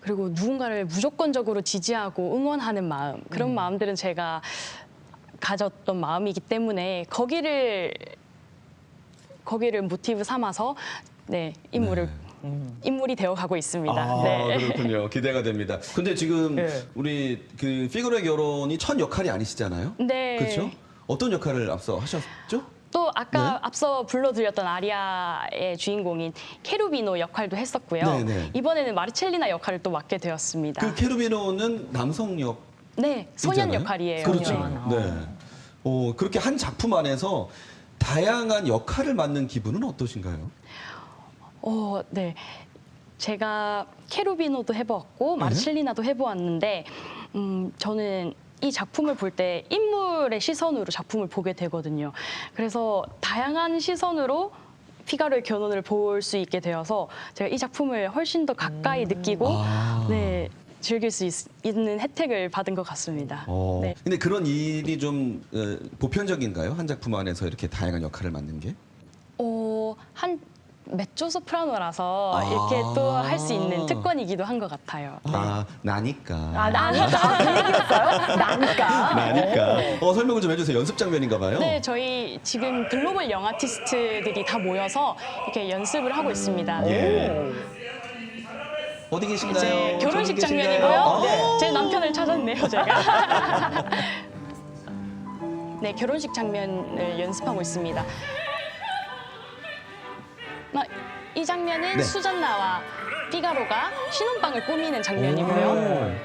누군가를 무조건적으로 지지하고 응원하는 마음 그런 마음들은 제가 가졌던 마음이기 때문에 거기를 모티브 삼아서 인물이 되어가고 있습니다. 아, 네. 그렇군요. 기대가 됩니다. 근데 지금 네. 우리 그 피그로의 결혼이 첫 역할이 아니시잖아요. 네. 그렇죠? 어떤 역할을 앞서 하셨죠? 또 아까 네. 앞서 불러드렸던 아리아의 주인공인 케루비노 역할도 했었고요. 네, 네. 이번에는 마르첼리나 역할을 또 맡게 되었습니다. 그 케루비노는 남성 역 네, 소년 있잖아요. 역할이에요. 그렇죠. 네. 그렇게 한 작품 안에서 다양한 역할을 맡는 기분은 어떠신가요? 네. 제가 케루비노도 해보았고 마르첼리나도 해보았는데 저는 이 작품을 볼 때 인물의 시선으로 작품을 보게 되거든요. 그래서 다양한 시선으로 피가로의 결혼을 볼 수 있게 되어서 제가 이 작품을 훨씬 더 가까이 느끼고 즐길 수 있는 혜택을 받은 것 같습니다. 네. 근데 그런 일이 좀 보편적인가요? 한 작품 안에서 이렇게 다양한 역할을 맡는 게? 한 메조 소프라노라서 이렇게 또 할 수 있는 특권이기도 한 것 같아요. 나니까. 나니까. 그 얘기였어요? 나니까. 나니까. 설명을 좀 해주세요. 연습 장면인가 봐요. 네, 저희 지금 글로벌 영아티스트들이 다 모여서 이렇게 연습을 하고 있습니다. 예. 어디 계신가요? 이제 결혼식 저기 계신가요? 장면이고요. 제 남편을 찾았네요, 제가. 네, 결혼식 장면을 연습하고 있습니다. 이 장면은 네. 수잔나와 피가로가 신혼방을 꾸미는 장면이고요.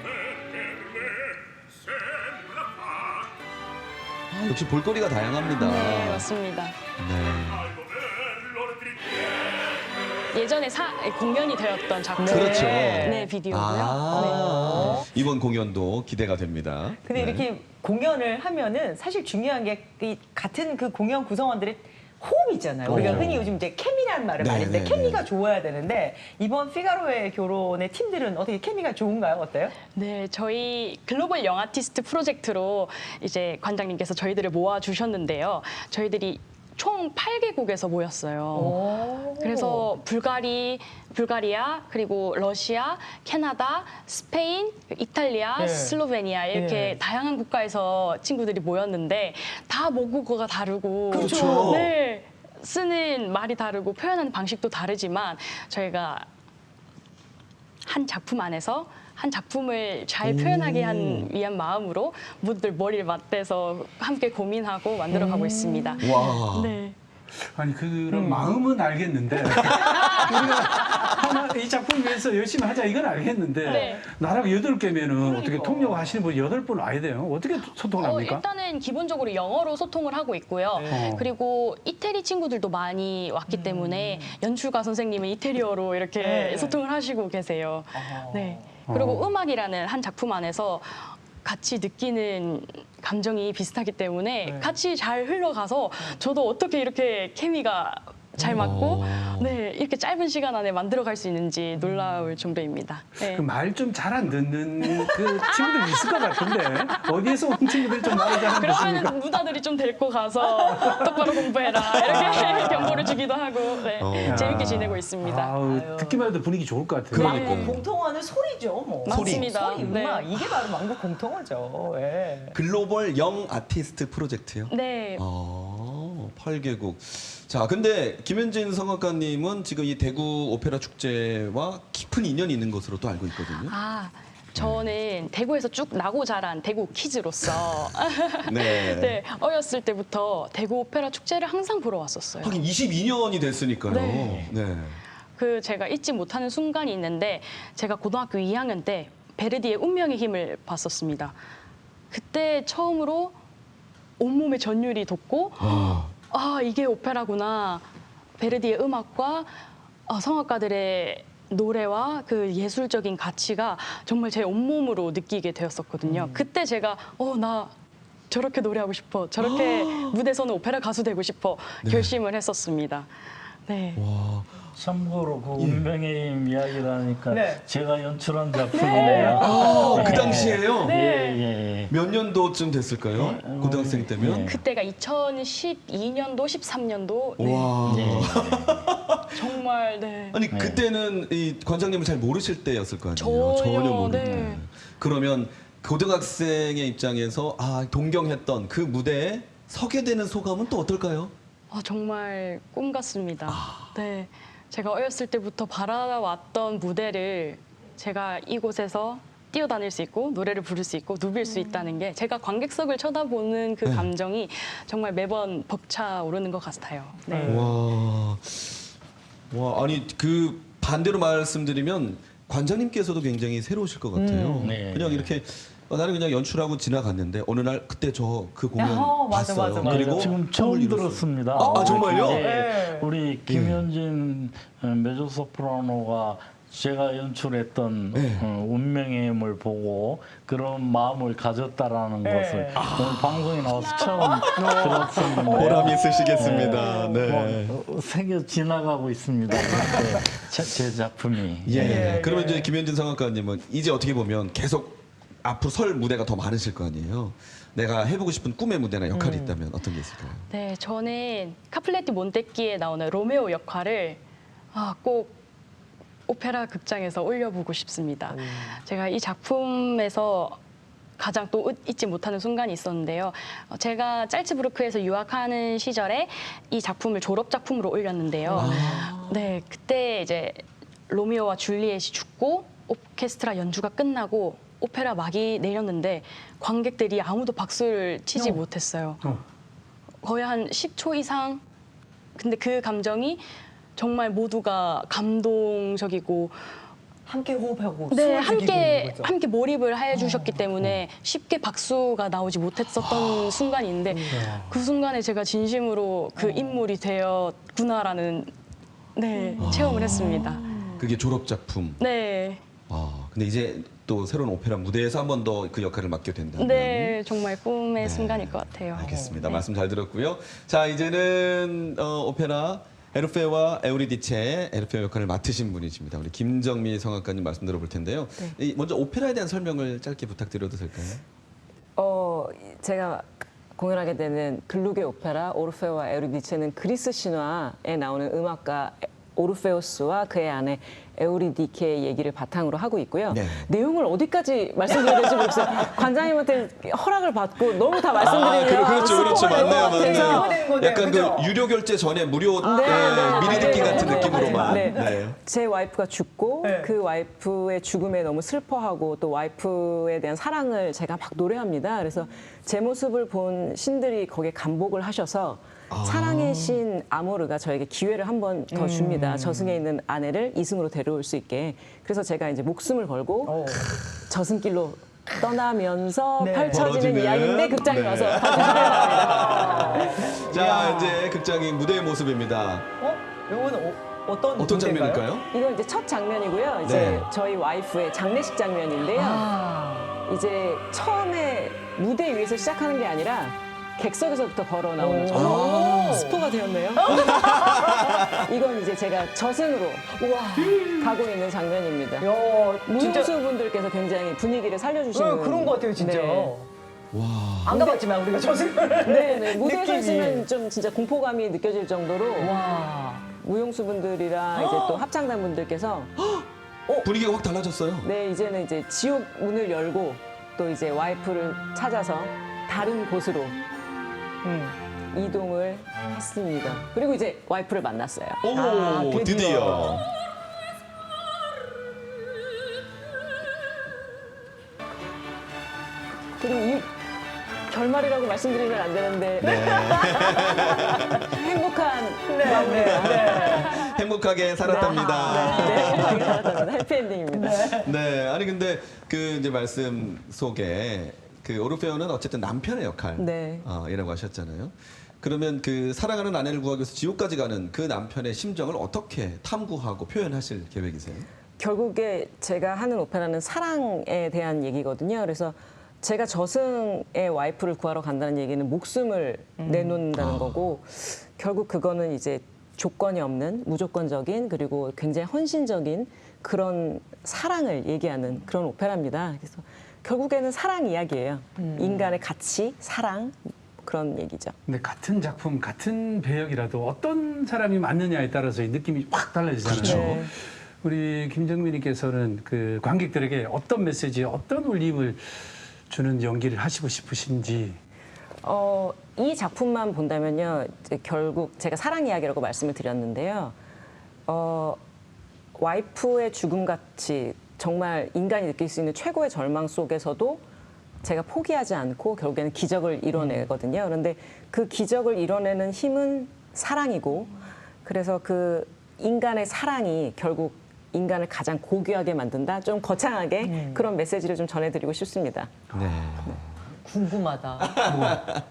역시 볼거리가 다양합니다. 네, 맞습니다. 예전에 공연이 되었던 작품. 그렇죠. 네, 비디오고요. 이번 공연도 기대가 됩니다. 근데 이렇게 공연을 하면은 사실 중요한 게 이 같은 그 공연 구성원들의 호흡이 있잖아요. 우리가 흔히 요즘 이제 케미라는 말을 많이 하는데 케미가 좋아야 되는데 이번 피가로의 결혼의 팀들은 어떻게 케미가 좋은가요? 어때요? 네, 저희 글로벌 영아티스트 프로젝트로 이제 관장님께서 저희들을 모아주셨는데요. 저희들이 총 8개국에서 모였어요. 그래서 불가리아, 그리고 러시아, 캐나다, 스페인, 이탈리아, 슬로베니아 이렇게 다양한 국가에서 친구들이 모였는데 다 모국어가 다르고 그렇죠. 네, 쓰는 말이 다르고 표현하는 방식도 다르지만 저희가 한 작품 안에서 한 작품을 잘 표현하기 위한 마음으로 모두들 머리를 맞대서 함께 고민하고 만들어가고 있습니다. 와. 네. 아니 그런 마음은 알겠는데 우리가 하나 이 작품 위해서 열심히 하자 이건 알겠는데 네. 나라가 8개면은 어떻게 통역하시는 분이 8분 와야 돼요? 어떻게 소통을 합니까? 일단은 기본적으로 영어로 소통을 하고 있고요. 그리고 이태리 친구들도 많이 왔기 때문에 연출가 선생님은 이태리어로 이렇게 소통을 하시고 계세요. 네. 그리고 음악이라는 한 작품 안에서 같이 느끼는 감정이 비슷하기 때문에 같이 잘 흘러가서 저도 어떻게 이렇게 케미가 잘 맞고 네 이렇게 짧은 시간 안에 만들어갈 수 있는지 놀라울 정도입니다. 네. 그 말 좀 잘 안 듣는 그 친구들 있을 것 같은데 어디에서 온 친구들이 좀 말을 잘 안 듣습니까? 그러면 무다들이 좀 데리고 가서 똑바로 공부해라 이렇게 경고를 주기도 하고 네, 재밌게 지내고 있습니다. 아우, 듣기만 해도 분위기 좋을 것 같아요. 그러니까. 만국 공통어는 소리죠. 뭐. 맞습니다. 소리, 네. 음악 이게 바로 만국 공통어죠. 예. 글로벌 영 아티스트 프로젝트요? 네. 8개국. 자, 근데 김현진 성악가님은 지금 이 대구 오페라 축제와 깊은 인연이 있는 것으로 또 알고 있거든요. 아, 저는 대구에서 쭉 나고 자란 대구 키즈로서 네. 네, 어렸을 때부터 대구 오페라 축제를 항상 보러 왔었어요. 하긴 22년이 됐으니까요. 네. 네. 그 제가 잊지 못하는 순간이 있는데 제가 고등학교 2학년 때 베르디의 운명의 힘을 봤었습니다. 그때 처음으로 온몸에 전율이 돋고 아 이게 오페라구나. 베르디의 음악과 성악가들의 노래와 그 예술적인 가치가 정말 제 온몸으로 느끼게 되었었거든요. 그때 제가 나 저렇게 노래하고 싶어. 저렇게 무대 서는 오페라 가수 되고 싶어. 결심을 했었습니다. 네. 와. 참고로 그 운명의 힘 이야기라니까 네. 제가 연출한 작품이네요. 그 당시에요? 네. 몇 년도쯤 됐을까요? 고등학생 때면? 그때가 2012년도, 13년도. 네. 와. 정말 네. 아니 그때는 이 관장님을 잘 모르실 때였을 거 아니에요? 전혀, 모르. 네. 그러면 고등학생의 입장에서 동경했던 그 무대에 서게 되는 소감은 또 어떨까요? 정말 꿈 같습니다. 네. 제가 어렸을 때부터 바라왔던 무대를 제가 이곳에서 뛰어다닐 수 있고 노래를 부를 수 있고 누빌 수 있다는 게 제가 관객석을 쳐다보는 그 감정이 정말 매번 벅차오르는 것 같아요. 네. 와, 아니 그 반대로 말씀드리면 관장님께서도 굉장히 새로우실 것 같아요. 네. 그냥 이렇게 나는 그냥 연출하고 지나갔는데 어느 날 그때 저 그 공연 맞아, 봤어요. 맞아. 그리고 지금 처음 꿈을 이뤘어요. 들었습니다. 정말요? 네. 우리 김현진 메조소프라노가 제가 연출했던 운명의 힘을 보고 그런 마음을 가졌다라는 것을 오늘 방송에 나와서 처음 들었었는데 보람이 있으시겠습니다. 네. 새겨 지나가고 있습니다. 제 작품이. 예. 그러면 이제 김현진 성악가님은 이제 어떻게 보면 계속 앞으로 설 무대가 더 많으실 거 아니에요. 내가 해보고 싶은 꿈의 무대나 역할이 있다면 어떤 게 있을까요? 네, 저는 카플레티 몬테키에 나오는 로메오 역할을 꼭 오페라 극장에서 올려보고 싶습니다. 제가 이 작품에서 가장 또 잊지 못하는 순간이 있었는데요. 제가 짤츠부르크에서 유학하는 시절에 이 작품을 졸업 작품으로 올렸는데요. 네, 그때 이제 로미오와 줄리엣이 죽고 오케스트라 연주가 끝나고 오페라 막이 내렸는데 관객들이 아무도 박수를 치지 못했어요. 거의 한 10초 이상. 근데 그 감정이 정말 모두가 감동적이고 함께 호흡하고 네, 숨을 죽이고 있는 거죠. 함께 몰입을 해주셨기 때문에 쉽게 박수가 나오지 못했었던 순간인데 그 순간에 제가 진심으로 그 인물이 되었구나라는 체험을 했습니다. 그게 졸업 작품. 네. 근데 이제 또 새로운 오페라 무대에서 한 번 더 그 역할을 맡게 된다면. 네, 정말 꿈의 순간일 것 같아요. 알겠습니다. 말씀 잘 들었고요. 자, 이제는 오페라 에르페와 에우리디체의 에르페 역할을 맡으신 분이십니다. 우리 김정미 성악가님 말씀 들어볼 텐데요. 먼저 오페라에 대한 설명을 짧게 부탁드려도 될까요? 제가 공연하게 되는 글루게 오페라 오르페오와 에우리디체는 그리스 신화에 나오는 음악가 오르페우스와 그의 아내 에우리디케의 얘기를 바탕으로 하고 있고요. 네. 내용을 어디까지 말씀드려야 될지 모르겠어요. 관장님한테 허락을 받고 너무 다 말씀드리면 그렇죠. 맞네요. 거네요. 약간 그죠? 그 유료 결제 전에 무료 네. 미리 듣기 같은 네. 느낌으로만. 네. 네. 제 와이프가 죽고 네. 그 와이프의 죽음에 너무 슬퍼하고 또 와이프에 대한 사랑을 제가 막 노래합니다. 그래서 제 모습을 본 신들이 거기에 감복을 하셔서 사랑의 신 아모르가 저에게 기회를 한 번 더 줍니다. 저승에 있는 아내를 이승으로 데려올 수 있게. 그래서 제가 이제 목숨을 걸고 저승길로 떠나면서 네. 펼쳐지는 벌어지는, 이야기인데 극장에 네. 와서 봐주시기 바랍니다. 자, 이제 극장인 무대의 모습입니다. 이거는 어떤 어떤 무대인가요? 장면일까요? 이건 이제 첫 장면이고요. 이제 네. 저희 와이프의 장례식 장면인데요. 이제 처음에 무대 위에서 시작하는 게 아니라 객석에서부터 걸어 나오는 스포가 되었네요. 이건 이제 제가 저승으로 가고 있는 장면입니다. 야, 진짜 무용수분들께서 굉장히 분위기를 살려주시는 그런 것 같아요, 진짜. 네. 안 가봤지만 우리가 저승을. 네, 무대에 서 느낌이. 있으면 좀 진짜 공포감이 느껴질 정도로 와. 무용수분들이랑 이제 또 합창단 분들께서 분위기가 확 달라졌어요. 네, 이제는 이제 지옥 문을 열고 또 이제 와이프를 찾아서 다른 곳으로 이동을 했습니다. 그리고 이제 와이프를 만났어요. 오, 드디어. 그리고 이 결말이라고 말씀드리면 안 되는데 행복한 마무리가 행복하게 살았답니다. 네, 행복하게 살았답니다. 해피엔딩입니다. 네, 아니 근데 그 이제 말씀 속에 그 오르페오는 어쨌든 남편의 네. 역할이라고 하셨잖아요. 그러면 그 사랑하는 아내를 구하기 위해서 지옥까지 가는 그 남편의 심정을 어떻게 탐구하고 표현하실 계획이세요? 결국에 제가 하는 오페라는 사랑에 대한 얘기거든요. 그래서 제가 저승의 와이프를 구하러 간다는 얘기는 목숨을 내놓는다는 거고 결국 그거는 이제 조건이 없는 무조건적인 그리고 굉장히 헌신적인 그런 사랑을 얘기하는 그런 오페라입니다. 그래서 결국에는 사랑 이야기예요. 인간의 가치, 사랑 그런 얘기죠. 근데 같은 작품, 같은 배역이라도 어떤 사람이 맞느냐에 따라서 이 느낌이 확 달라지잖아요. 네. 우리 김정민님께서는 그 관객들에게 어떤 메시지, 어떤 울림을 주는 연기를 하시고 싶으신지. 이 작품만 본다면요, 이제 결국 제가 사랑 이야기라고 말씀을 드렸는데요. 와이프의 죽음같이 정말 인간이 느낄 수 있는 최고의 절망 속에서도 제가 포기하지 않고 결국에는 기적을 이뤄내거든요. 그런데 그 기적을 이뤄내는 힘은 사랑이고, 그래서 그 인간의 사랑이 결국 인간을 가장 고귀하게 만든다. 좀 거창하게 그런 메시지를 좀 전해드리고 싶습니다. 네. 궁금하다.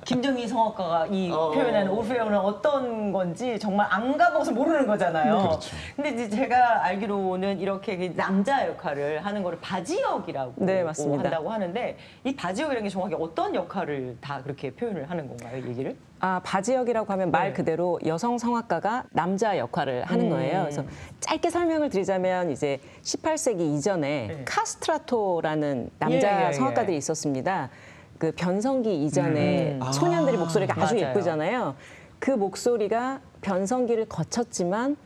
김정희 성악가가 이 표현하는 오르페오는 어떤 건지 정말 안 가봐서 모르는 거잖아요. 그렇죠. 근데 이제 제가 알기로는 이렇게 그 남자 역할을 하는 거를 바지역이라고 네, 맞습니다. 한다고 하는데 이 바지역이라는 게 정확히 어떤 역할을 다 그렇게 표현을 하는 건가요, 이 얘기를? 바지역이라고 하면 말 그대로 여성 성악가가 남자 역할을 하는 거예요. 그래서 짧게 설명을 드리자면 이제 18세기 이전에 카스트라토라는 남자 예. 성악가들이 있었습니다. 그 변성기 이전에 소년들의 목소리가 아주 맞아요. 예쁘잖아요. 그 목소리가 변성기를 거쳤지만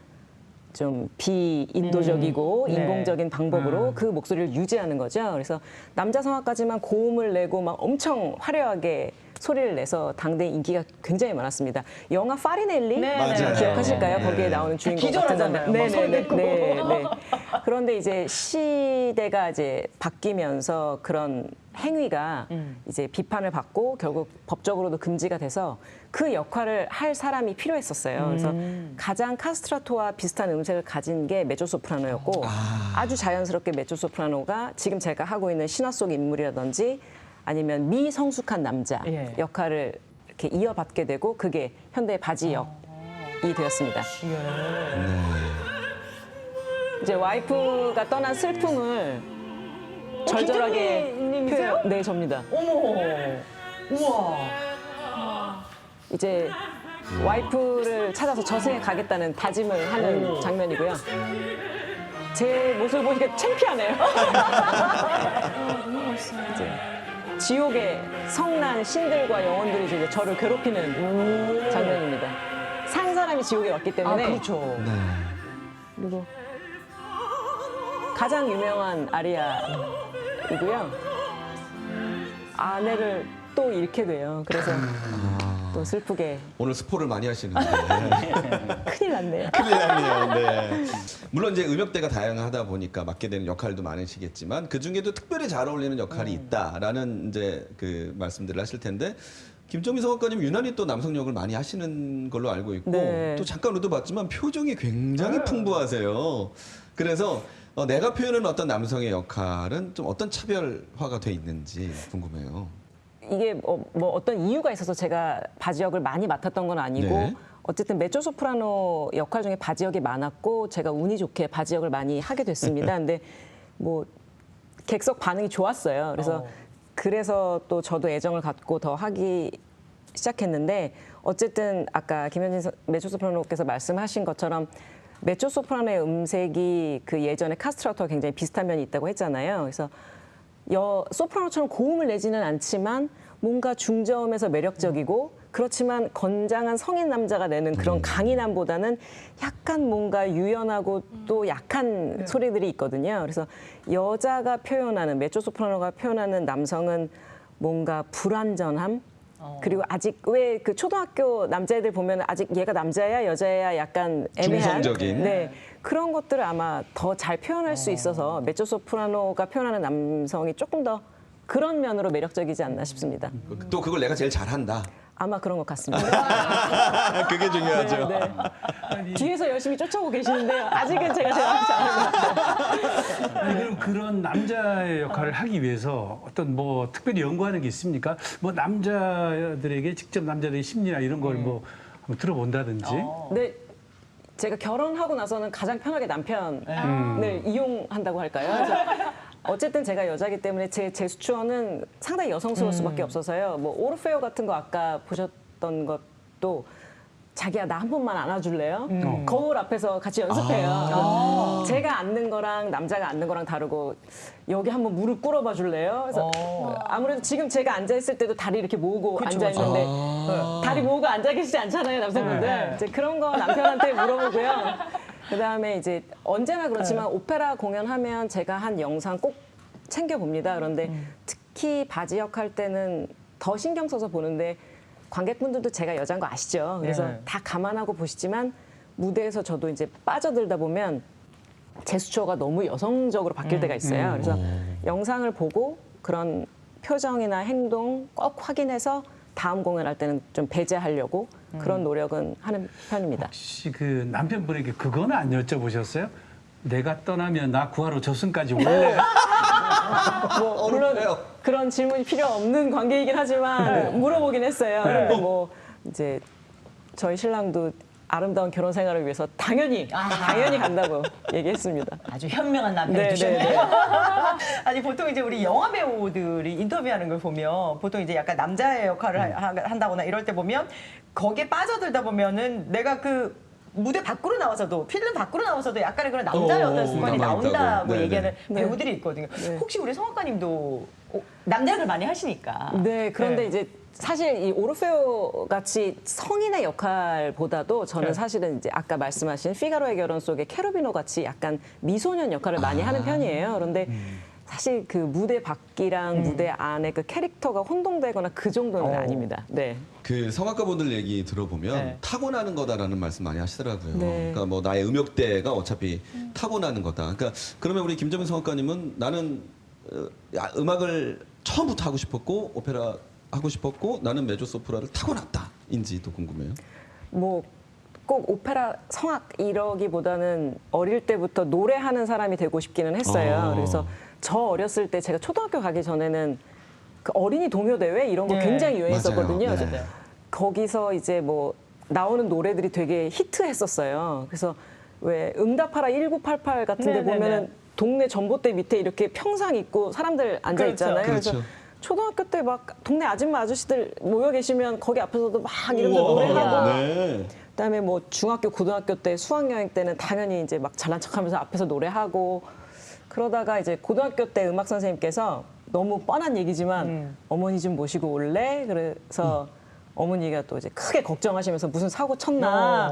좀 비인도적이고 네. 인공적인 방법으로 그 목소리를 유지하는 거죠. 그래서 남자 성악가지만 고음을 내고 막 엄청 화려하게 소리를 내서 당대 인기가 굉장히 많았습니다. 영화 파리넬리 네, 맞아요. 기억하실까요? 네. 거기에 나오는 주인공 같은 기절하잖아요. 건데. 막 손 내고. 네. 그런데 이제 시대가 이제 바뀌면서 그런 행위가 이제 비판을 받고 결국 법적으로도 금지가 돼서 그 역할을 할 사람이 필요했었어요. 그래서 가장 카스트라토와 비슷한 음색을 가진 게 메조소프라노였고 아주 자연스럽게 메조소프라노가 지금 제가 하고 있는 신화 속 인물이라든지 아니면 미성숙한 남자 예. 역할을 이렇게 이어받게 되고 그게 현대 바지 역이 되었습니다. 이제 와이프가 떠난 슬픔을 절절하게 김정희님이세요? 표현. 네, 접니다. 어머, 우와. 이제 와이프를 찾아서 저승에 가겠다는 다짐을 하는 장면이고요. 제 모습을 보니까 창피하네요. 이제 지옥의 성난 신들과 영혼들이 이제 저를 괴롭히는 장면입니다. 산 사람이 지옥에 왔기 때문에 그렇죠. 그리고 가장 유명한 아리아이고요. 아내를 또 잃게 돼요. 그래서 또 슬프게 오늘 스포를 많이 하시는데 큰일 났네요. 큰일 났네요. 네. 물론 이제 음역대가 다양하다 보니까 맡게 되는 역할도 많으시겠지만 그 중에도 특별히 잘 어울리는 역할이 있다라는 이제 그 말씀들을 하실 텐데 김정민 성악가님 유난히 또 남성 역을 많이 하시는 걸로 알고 있고 네. 또 잠깐 얻어봤지만 표정이 굉장히 풍부하세요. 그래서 내가 표현하는 어떤 남성의 역할은 좀 어떤 차별화가 돼 있는지 궁금해요. 이게 뭐 어떤 이유가 있어서 제가 바지역을 많이 맡았던 건 아니고 네. 어쨌든 메조소프라노 역할 중에 바지역이 많았고 제가 운이 좋게 바지역을 많이 하게 됐습니다. 근데 뭐 객석 반응이 좋았어요. 그래서 또 저도 애정을 갖고 더 하기 시작했는데 어쨌든 아까 김현진 메조소프라노께서 말씀하신 것처럼 메조소프라노의 음색이 그 예전에 카스트라토와 굉장히 비슷한 면이 있다고 했잖아요. 그래서 소프라노처럼 고음을 내지는 않지만 뭔가 중저음에서 매력적이고 그렇지만 건장한 성인 남자가 내는 그런 강인함보다는 약간 뭔가 유연하고 또 약한 소리들이 있거든요. 그래서 여자가 표현하는 메조소프라노가 표현하는 남성은 뭔가 불완전함 그리고 아직 왜 그 초등학교 남자애들 보면 아직 얘가 남자야 여자야 약간 애매한 중성적인. 네 그런 것들을 아마 더 잘 표현할 수 있어서 메조소프라노가 표현하는 남성이 조금 더 그런 면으로 매력적이지 않나 싶습니다. 또 그걸 내가 제일 잘한다. 아마 그런 것 같습니다. 그게 중요하죠. 네. 뒤에서 열심히 쫓아오고 계시는데요. 아직은 제가 제일 잘하는 것 같아요. 아니, 그럼 그런 남자의 역할을 하기 위해서 어떤 뭐 특별히 연구하는 게 있습니까? 뭐 남자들에게 직접 남자들의 심리나 이런 걸 뭐 한번 들어본다든지. 근데 제가 결혼하고 나서는 가장 편하게 남편을 이용한다고 할까요? 그래서 어쨌든 제가 여자기 때문에 제 제스처는 상당히 여성스러울 수밖에 없어서요. 뭐 오르페오 같은 거 아까 보셨던 것도 자기야 나 한 번만 안아줄래요? 거울 앞에서 같이 연습해요. 제가 앉는 거랑 남자가 앉는 거랑 다르고 여기 한번 무릎 꿇어봐 줄래요? 그래서 아무래도 지금 제가 앉아 있을 때도 다리 이렇게 모으고 앉아 있는데 다리 모으고 앉아 계시지 않잖아요, 남성분들. 이제 그런 거 남편한테 물어보고요. 그다음에 이제 언제나 그렇지만 오페라 공연하면 제가 한 영상 꼭 챙겨봅니다. 그런데 특히 바지 역할 때는 더 신경 써서 보는데 관객분들도 제가 여자인 거 아시죠? 그래서 다 감안하고 보시지만 무대에서 저도 이제 빠져들다 보면 제스처가 너무 여성적으로 바뀔 때가 있어요. 그래서 영상을 보고 그런 표정이나 행동 꼭 확인해서 다음 공연할 때는 좀 배제하려고 그런 노력은 하는 편입니다. 혹시 그 남편분에게 그거는 안 여쭤보셨어요? 내가 떠나면 나 구하러 저승까지 올래? 뭐 물론 그런 질문이 필요 없는 관계이긴 하지만 물어보긴 했어요. 그런데 뭐 이제 저희 신랑도 아름다운 결혼 생활을 위해서 당연히 간다고 얘기했습니다. 아주 현명한 남편이 네, 주셨네요. 아니 보통 이제 우리 영화 배우들이 인터뷰하는 걸 보면 보통 이제 약간 남자의 역할을 한다거나 이럴 때 보면 거기에 빠져들다 보면은 내가 그 무대 밖으로 나와서도 필름 밖으로 나와서도 약간의 그런 남자의 어떤 습관이 남아있다고. 나온다고 네네. 얘기하는 배우들이 있거든요. 혹시 우리 성악가님도 남자 역을 많이 하시니까. 네, 그런데 이제 사실 이 오르페오 같이 성인의 역할보다도 저는 사실은 이제 아까 말씀하신 피가로의 결혼 속의 케르비노 같이 약간 미소년 역할을 많이 하는 편이에요. 그런데 사실 그 무대 밖이랑 무대 안에 그 캐릭터가 혼동되거나 그 정도는 아닙니다. 네. 그 성악가분들 얘기 들어보면 네. 타고나는 거다라는 말씀 많이 하시더라고요. 네. 그러니까 뭐 나의 음역대가 어차피 타고나는 거다. 그러니까 그러면 우리 김정민 성악가님은 나는 음악을 처음부터 하고 싶었고 오페라 하고 싶었고 나는 메조소프라를 타고났다인지도 궁금해요. 뭐 꼭 오페라 성악 이러기보다는 어릴 때부터 노래하는 사람이 되고 싶기는 했어요. 그래서 저 어렸을 때 제가 초등학교 가기 전에는 그 어린이 동요 대회 이런 거 네. 굉장히 유행했었거든요. 맞아요. 그래서 거기서 이제 뭐 나오는 노래들이 되게 히트했었어요. 그래서 왜 응답하라 1988 같은 데 네네네. 보면은 동네 전봇대 밑에 이렇게 평상 있고 사람들 앉아 있잖아요. 그렇죠. 그래서 초등학교 때 막 동네 아줌마 아저씨들 모여 계시면 거기 앞에서도 막 이러면서 노래하고 네. 그다음에 뭐 중학교 고등학교 때 수학여행 때는 당연히 이제 막 잘난 척하면서 앞에서 노래하고 그러다가 이제 고등학교 때 음악 선생님께서 너무 뻔한 얘기지만 어머니 좀 모시고 올래? 그래서 어머니가 또 이제 크게 걱정하시면서 무슨 사고 쳤나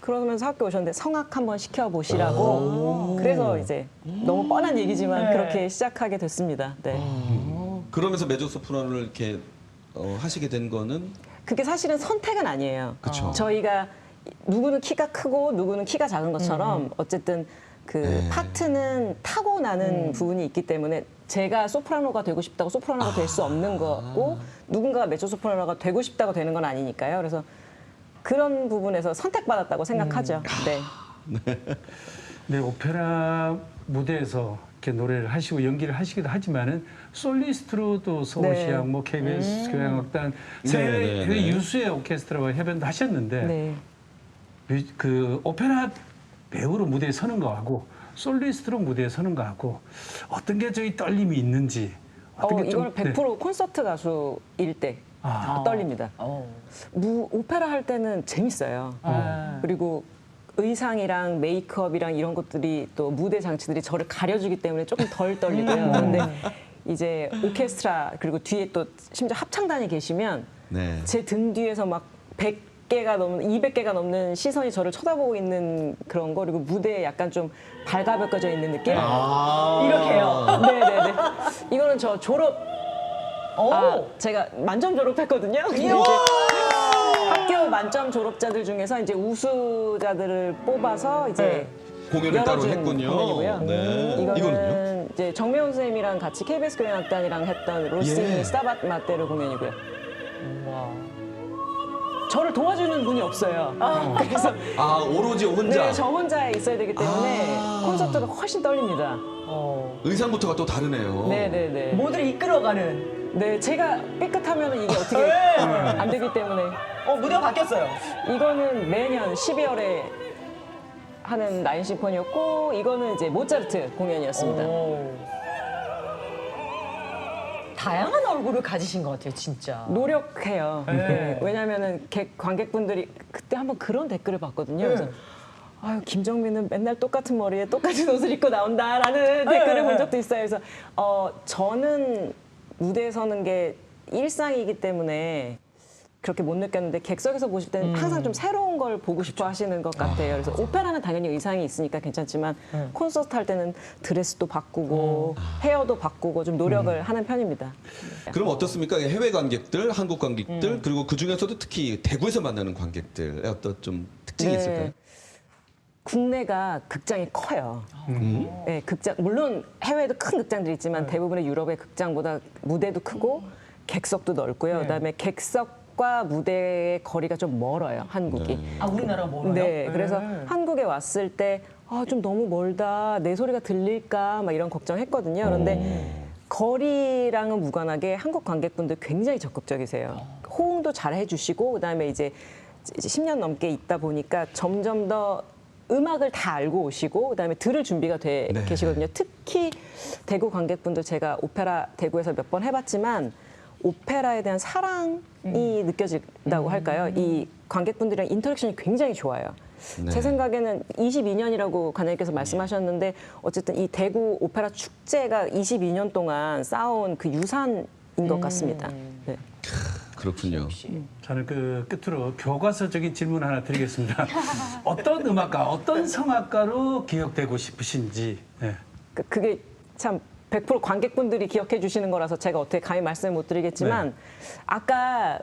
그러면서 학교 오셨는데 성악 한번 시켜보시라고 그래서 이제 너무 뻔한 얘기지만 그렇게 시작하게 됐습니다. 네. 그러면서 메조소프라노를 이렇게 하시게 된 거는 그게 사실은 선택은 아니에요. 그쵸. 저희가 누구는 키가 크고 누구는 키가 작은 것처럼 어쨌든 그 네. 파트는 타고나는 부분이 있기 때문에 제가 소프라노가 되고 싶다고 소프라노가 될 수 없는 거고 누군가가 메조소프라노가 되고 싶다고 되는 건 아니니까요. 그래서 그런 부분에서 선택받았다고 생각하죠. 네. 네, 오페라 무대에서 이렇게 노래를 하시고 연기를 하시기도 하지만은 솔리스트로도 서울시향, 네. 뭐 KBS 교향악단 네, 세계 네. 유수의 오케스트라와 협연도 하셨는데 네. 그 오페라 배우로 무대에 서는 거하고 솔리스트로 무대에 서는 거하고 어떤 게 저희 떨림이 있는지 어떤 게 좀 이거는 100% 콘서트 가수일 때 떨립니다. 오페라 할 때는 재밌어요. 그리고 의상이랑 메이크업이랑 이런 것들이 또 무대 장치들이 저를 가려주기 때문에 조금 덜 떨리고요. 그런데 이제 오케스트라 그리고 뒤에 또 심지어 합창단이 계시면 네. 제 등 뒤에서 막 100개가 넘는 200개가 넘는 시선이 저를 쳐다보고 있는 그런 거 그리고 무대에 약간 좀 발가벗겨져 있는 느낌? 이렇게요. 네네네. 이거는 저 졸업 제가 만점 졸업했거든요. 근데 이제 학교 만점 졸업자들 중에서 이제 우수자들을 뽑아서 이제 공연을 따로 열어준 했군요. 공연이고요. 네. 이거는요? 이거는 이제 정매훈 선생님이랑 같이 KBS 교향악단이랑 했던 로시니 예. 스타bat 마테르 공연이고요. 저를 도와주는 분이 없어요. 그래서 오로지 혼자. 네, 저 혼자 있어야 되기 때문에 콘서트가 훨씬 떨립니다. 의상부터가 또 다르네요. 네네네. 모두를 이끌어가는. 네, 제가 삐끗하면 이게 어떻게 안 되기 때문에 무대가 바뀌었어요. 이거는 매년 12월에 하는 나인 심포니였고 이거는 이제 모차르트 공연이었습니다. 다양한 얼굴을 가지신 것 같아요, 진짜. 노력해요. 네. 네. 왜냐하면은 관객분들이 그때 한번 그런 댓글을 봤거든요. 그래서 아유 김정민은 맨날 똑같은 머리에 똑같은 옷을 입고 나온다라는 댓글을 본 적도 있어요. 그래서 저는 무대에 서는 게 일상이기 때문에 그렇게 못 느꼈는데 객석에서 보실 때는 항상 좀 새로운 걸 보고 싶어 하시는 것 같아요. 그래서 오페라는 당연히 의상이 있으니까 괜찮지만 콘서트 할 때는 드레스도 바꾸고 헤어도 바꾸고 좀 노력을 하는 편입니다. 그럼 어떻습니까? 해외 관객들, 한국 관객들, 그리고 그 중에서도 특히 대구에서 만나는 관객들의 어떤 좀 특징이 있을까요? 국내가 극장이 커요. 네, 극장 물론 해외에도 큰 극장들이 있지만 대부분의 유럽의 극장보다 무대도 크고 객석도 넓고요. 그다음에 객석과 무대의 거리가 좀 멀어요. 한국이. 우리나라 멀어요? 네, 그래서 한국에 왔을 때 좀 너무 멀다. 내 소리가 들릴까? 막 이런 걱정했거든요. 그런데 거리랑은 무관하게 한국 관객분들 굉장히 적극적이세요. 호응도 잘 해주시고 그다음에 이제 10년 넘게 있다 보니까 점점 더 음악을 다 알고 오시고 그다음에 들을 준비가 돼 계시거든요. 특히 대구 관객분들 제가 오페라 대구에서 몇 번 해봤지만 오페라에 대한 사랑이 느껴진다고 할까요? 이 관객분들이랑 인터랙션이 굉장히 좋아요. 네. 제 생각에는 22년이라고 관장님께서 말씀하셨는데 어쨌든 이 대구 오페라 축제가 22년 동안 쌓아온 그 유산인 것 같습니다. 네. 그렇군요. 저는 그 끝으로 교과서적인 질문 하나 드리겠습니다. 어떤 음악가, 어떤 성악가로 기억되고 싶으신지. 네. 그게 참 100% 관객분들이 기억해 주시는 거라서 제가 어떻게 감히 말씀을 못 드리겠지만 아까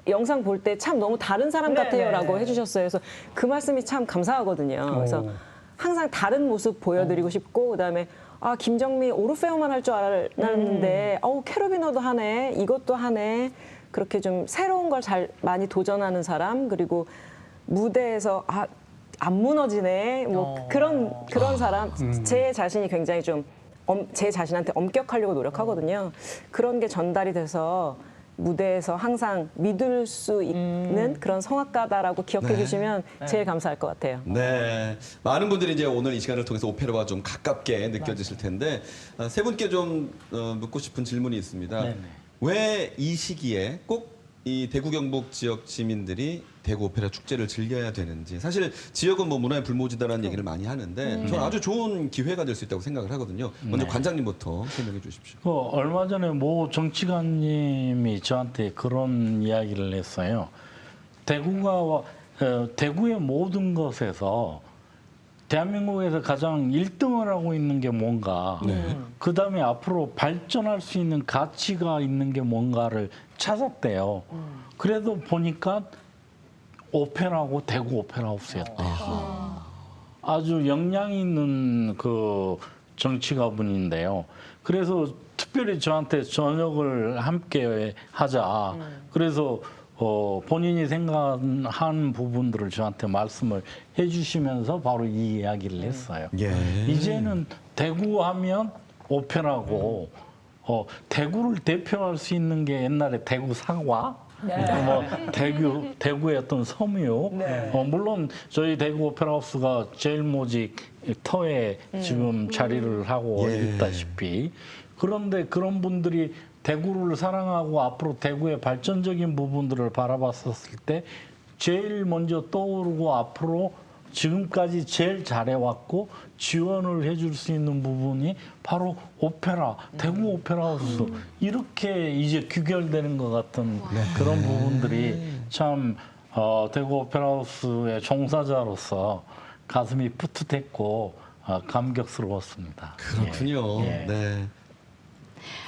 영상 볼 때 참 너무 다른 사람 같아요라고 해주셨어요. 그래서 그 말씀이 참 감사하거든요. 그래서 항상 다른 모습 보여드리고 싶고 그다음에 김정미 오르페오만 할 줄 알았는데 캐로비너도 하네 이것도 하네 그렇게 좀 새로운 걸 잘 많이 도전하는 사람 그리고 무대에서 안 무너지네 뭐 그런 사람 제 자신이 굉장히 좀 제 자신한테 엄격하려고 노력하거든요. 그런 게 전달이 돼서 무대에서 항상 믿을 수 있는 그런 성악가다라고 기억해 주시면 제일 감사할 것 같아요. 네. 많은 분들이 이제 오늘 이 시간을 통해서 오페라와 좀 가깝게 느껴지실 텐데 세 분께 좀 묻고 싶은 질문이 있습니다. 왜 이 시기에 꼭 이 대구 경북 지역 시민들이 대구 오페라 축제를 즐겨야 되는지 사실 지역은 뭐 문화의 불모지다라는 얘기를 많이 하는데 저는 아주 좋은 기회가 될 수 있다고 생각을 하거든요. 먼저 관장님부터 설명해 주십시오. 얼마 전에 모 정치관님이 저한테 그런 이야기를 했어요. 대구의 모든 것에서 대한민국에서 가장 1등을 하고 있는 게 뭔가, 그다음에 앞으로 발전할 수 있는 가치가 있는 게 뭔가를 찾았대요. 그래도 보니까 오페라하고 대구 오페라 하우스였대요. 아주 역량 있는 그 정치가분인데요. 그래서 특별히 저한테 저녁을 함께 하자. 그래서 본인이 생각한 부분들을 저한테 말씀을 해주시면서 바로 이 이야기를 했어요. 이제는 대구하면 오페라고 대구를 대표할 수 있는 게 옛날에 대구 사과, 뭐 대구의 어떤 섬유. 물론 저희 대구 오페라 하우스가 제일 모직 터에 지금 자리를 하고 있다시피. 그런데 그런 분들이 대구를 사랑하고 앞으로 대구의 발전적인 부분들을 바라봤었을 때 제일 먼저 떠오르고 앞으로 지금까지 제일 잘해왔고 지원을 해줄 수 있는 부분이 바로 오페라, 대구 오페라 하우스 이렇게 이제 귀결되는 것 같은 그런 부분들이 참 대구 오페라 하우스의 종사자로서 가슴이 뿌듯했고 감격스러웠습니다. 그렇군요. 예. 네.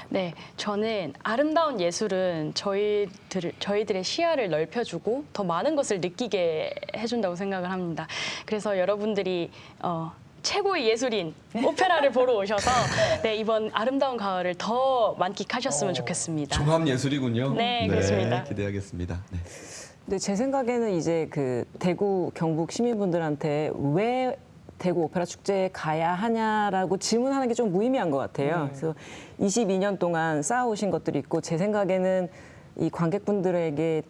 네, 저는 아름다운 예술은 저희들의 시야를 넓혀주고 더 많은 것을 느끼게 해준다고 생각을 합니다. 그래서 여러분들이 최고의 예술인 오페라를 보러 오셔서 네, 이번 아름다운 가을을 더 만끽하셨으면 좋겠습니다. 종합 예술이군요. 네, 그렇습니다. 기대하겠습니다. 네. 근데 제 생각에는 이제 그 대구 경북 시민분들한테 왜 대구 오페라 축제에 가야 하냐라고 질문하는 게 좀 무의미한 것 같아요. 그래서 22년 동안 쌓아오신 것들이 있고 제 생각에는 이 관객분들에게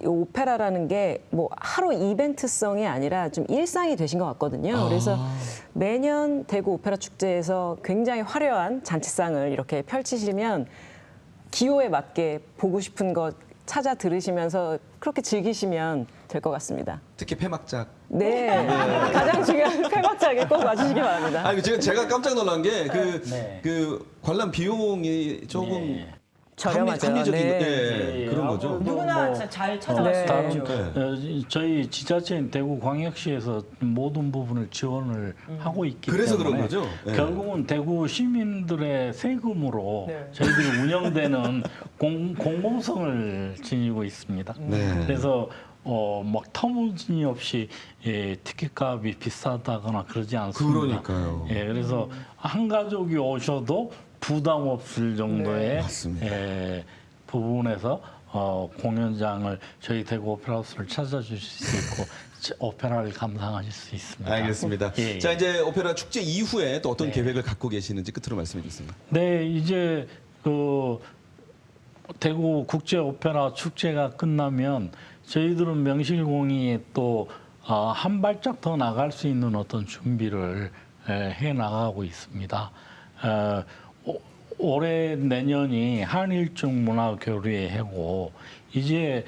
이 오페라라는 게 뭐 하루 이벤트성이 아니라 좀 일상이 되신 것 같거든요. 그래서 매년 대구 오페라 축제에서 굉장히 화려한 잔치상을 이렇게 펼치시면 기호에 맞게 보고 싶은 것 찾아 들으시면서 그렇게 즐기시면 될 것 같습니다. 특히 폐막작. 네, 가장 중요한 폐막작에 꼭 와주시기 바랍니다. 아니 지금 제가 깜짝 놀란 게 네. 그 관람 비용이 조금 저렴하죠. 합리적인 네. 그런 거죠. 누구나 잘 찾아갈 수 다른 있죠. 저희 지자체인 대구광역시에서 모든 부분을 지원을 하고 있기 그래서 때문에 그런 거죠? 네. 결국은 대구 시민들의 세금으로 네. 저희들이 운영되는 공공성을 지니고 있습니다. 네. 그래서 막 터무니없이 티켓값이 비싸다거나 그러지 않습니다. 그러니까요. 그래서 한 가족이 오셔도 부담 없을 정도의 맞습니다. 부분에서 공연장을 저희 대구 오페라하우스를 찾아주실 수 있고 오페라를 감상하실 수 있습니다. 알겠습니다. 예. 자 이제 오페라 축제 이후에 또 어떤 계획을 갖고 계시는지 끝으로 말씀해 주세요. 네, 이제 그 대구 국제 오페라 축제가 끝나면 저희들은 명실공히 또 한 발짝 더 나갈 수 있는 어떤 준비를 해 나가고 있습니다. 올해 내년이 한일중 문화교류의 해고 이제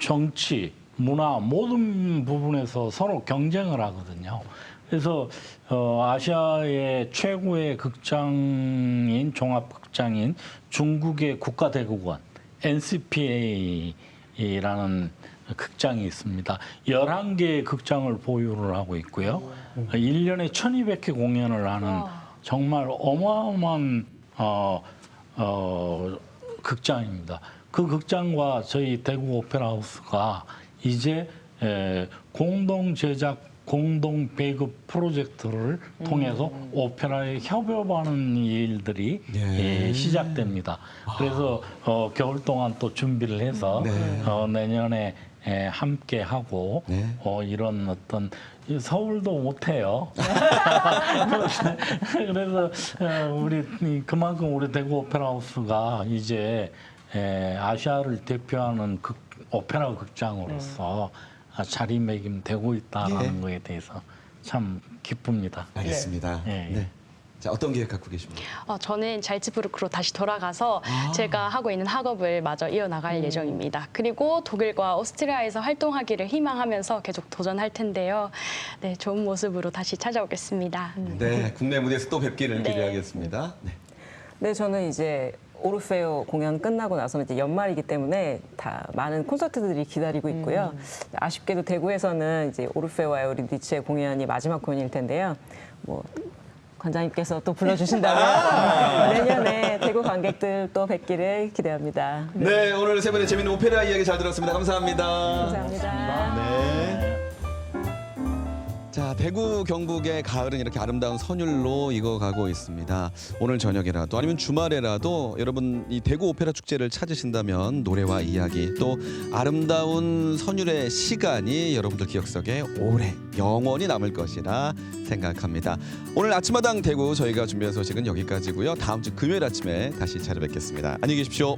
정치, 문화 모든 부분에서 서로 경쟁을 하거든요. 그래서 아시아의 최고의 극장인 종합극장인 중국의 국가대국원 NCPA라는 극장이 있습니다. 11개의 극장을 보유를 하고 있고요. 1년에 1200회 공연을 하는 정말 어마어마한 극장입니다. 그 극장과 저희 대구 오페라 하우스가 이제 공동 제작, 공동 배급 프로젝트를 통해서 오페라에 협업하는 일들이 시작됩니다. 그래서 겨울 동안 또 준비를 해서 내년에 함께 하고 이런 어떤 서울도 못해요. 그래서 그만큼 우리 대구 오페라 하우스가 이제 아시아를 대표하는 오페라 극장으로서 자리매김되고 있다는 것에 대해서 참 기쁩니다. 알겠습니다. 네. 네. 자 어떤 계획 갖고 계십니까? 저는 잘츠부르크로 다시 돌아가서 제가 하고 있는 학업을 마저 이어나갈 예정입니다. 그리고 독일과 오스트리아에서 활동하기를 희망하면서 계속 도전할 텐데요. 네, 좋은 모습으로 다시 찾아오겠습니다. 네, 국내 무대에서 또 뵙기를 네. 기대하겠습니다. 네. 네, 저는 이제 오르페오 공연 끝나고 나서는 이제 연말이기 때문에 다 많은 콘서트들이 기다리고 있고요. 아쉽게도 대구에서는 이제 오르페오와 에우리디체의 공연이 마지막 공연일 텐데요. 뭐 관장님께서 또 불러주신다면 내년에 대구 관객들 또 뵙기를 기대합니다. 네, 오늘 세 분의 재밌는 오페라 이야기 잘 들었습니다. 감사합니다. 감사합니다. 네. 자, 대구 경북의 가을은 이렇게 아름다운 선율로 익어가고 있습니다. 오늘 저녁이라도 아니면 주말에라도 여러분 이 대구 오페라 축제를 찾으신다면 노래와 이야기 또 아름다운 선율의 시간이 여러분들 기억 속에 오래 영원히 남을 것이라 생각합니다. 오늘 아침마당 대구 저희가 준비한 소식은 여기까지고요. 다음 주 금요일 아침에 다시 찾아뵙겠습니다. 안녕히 계십시오.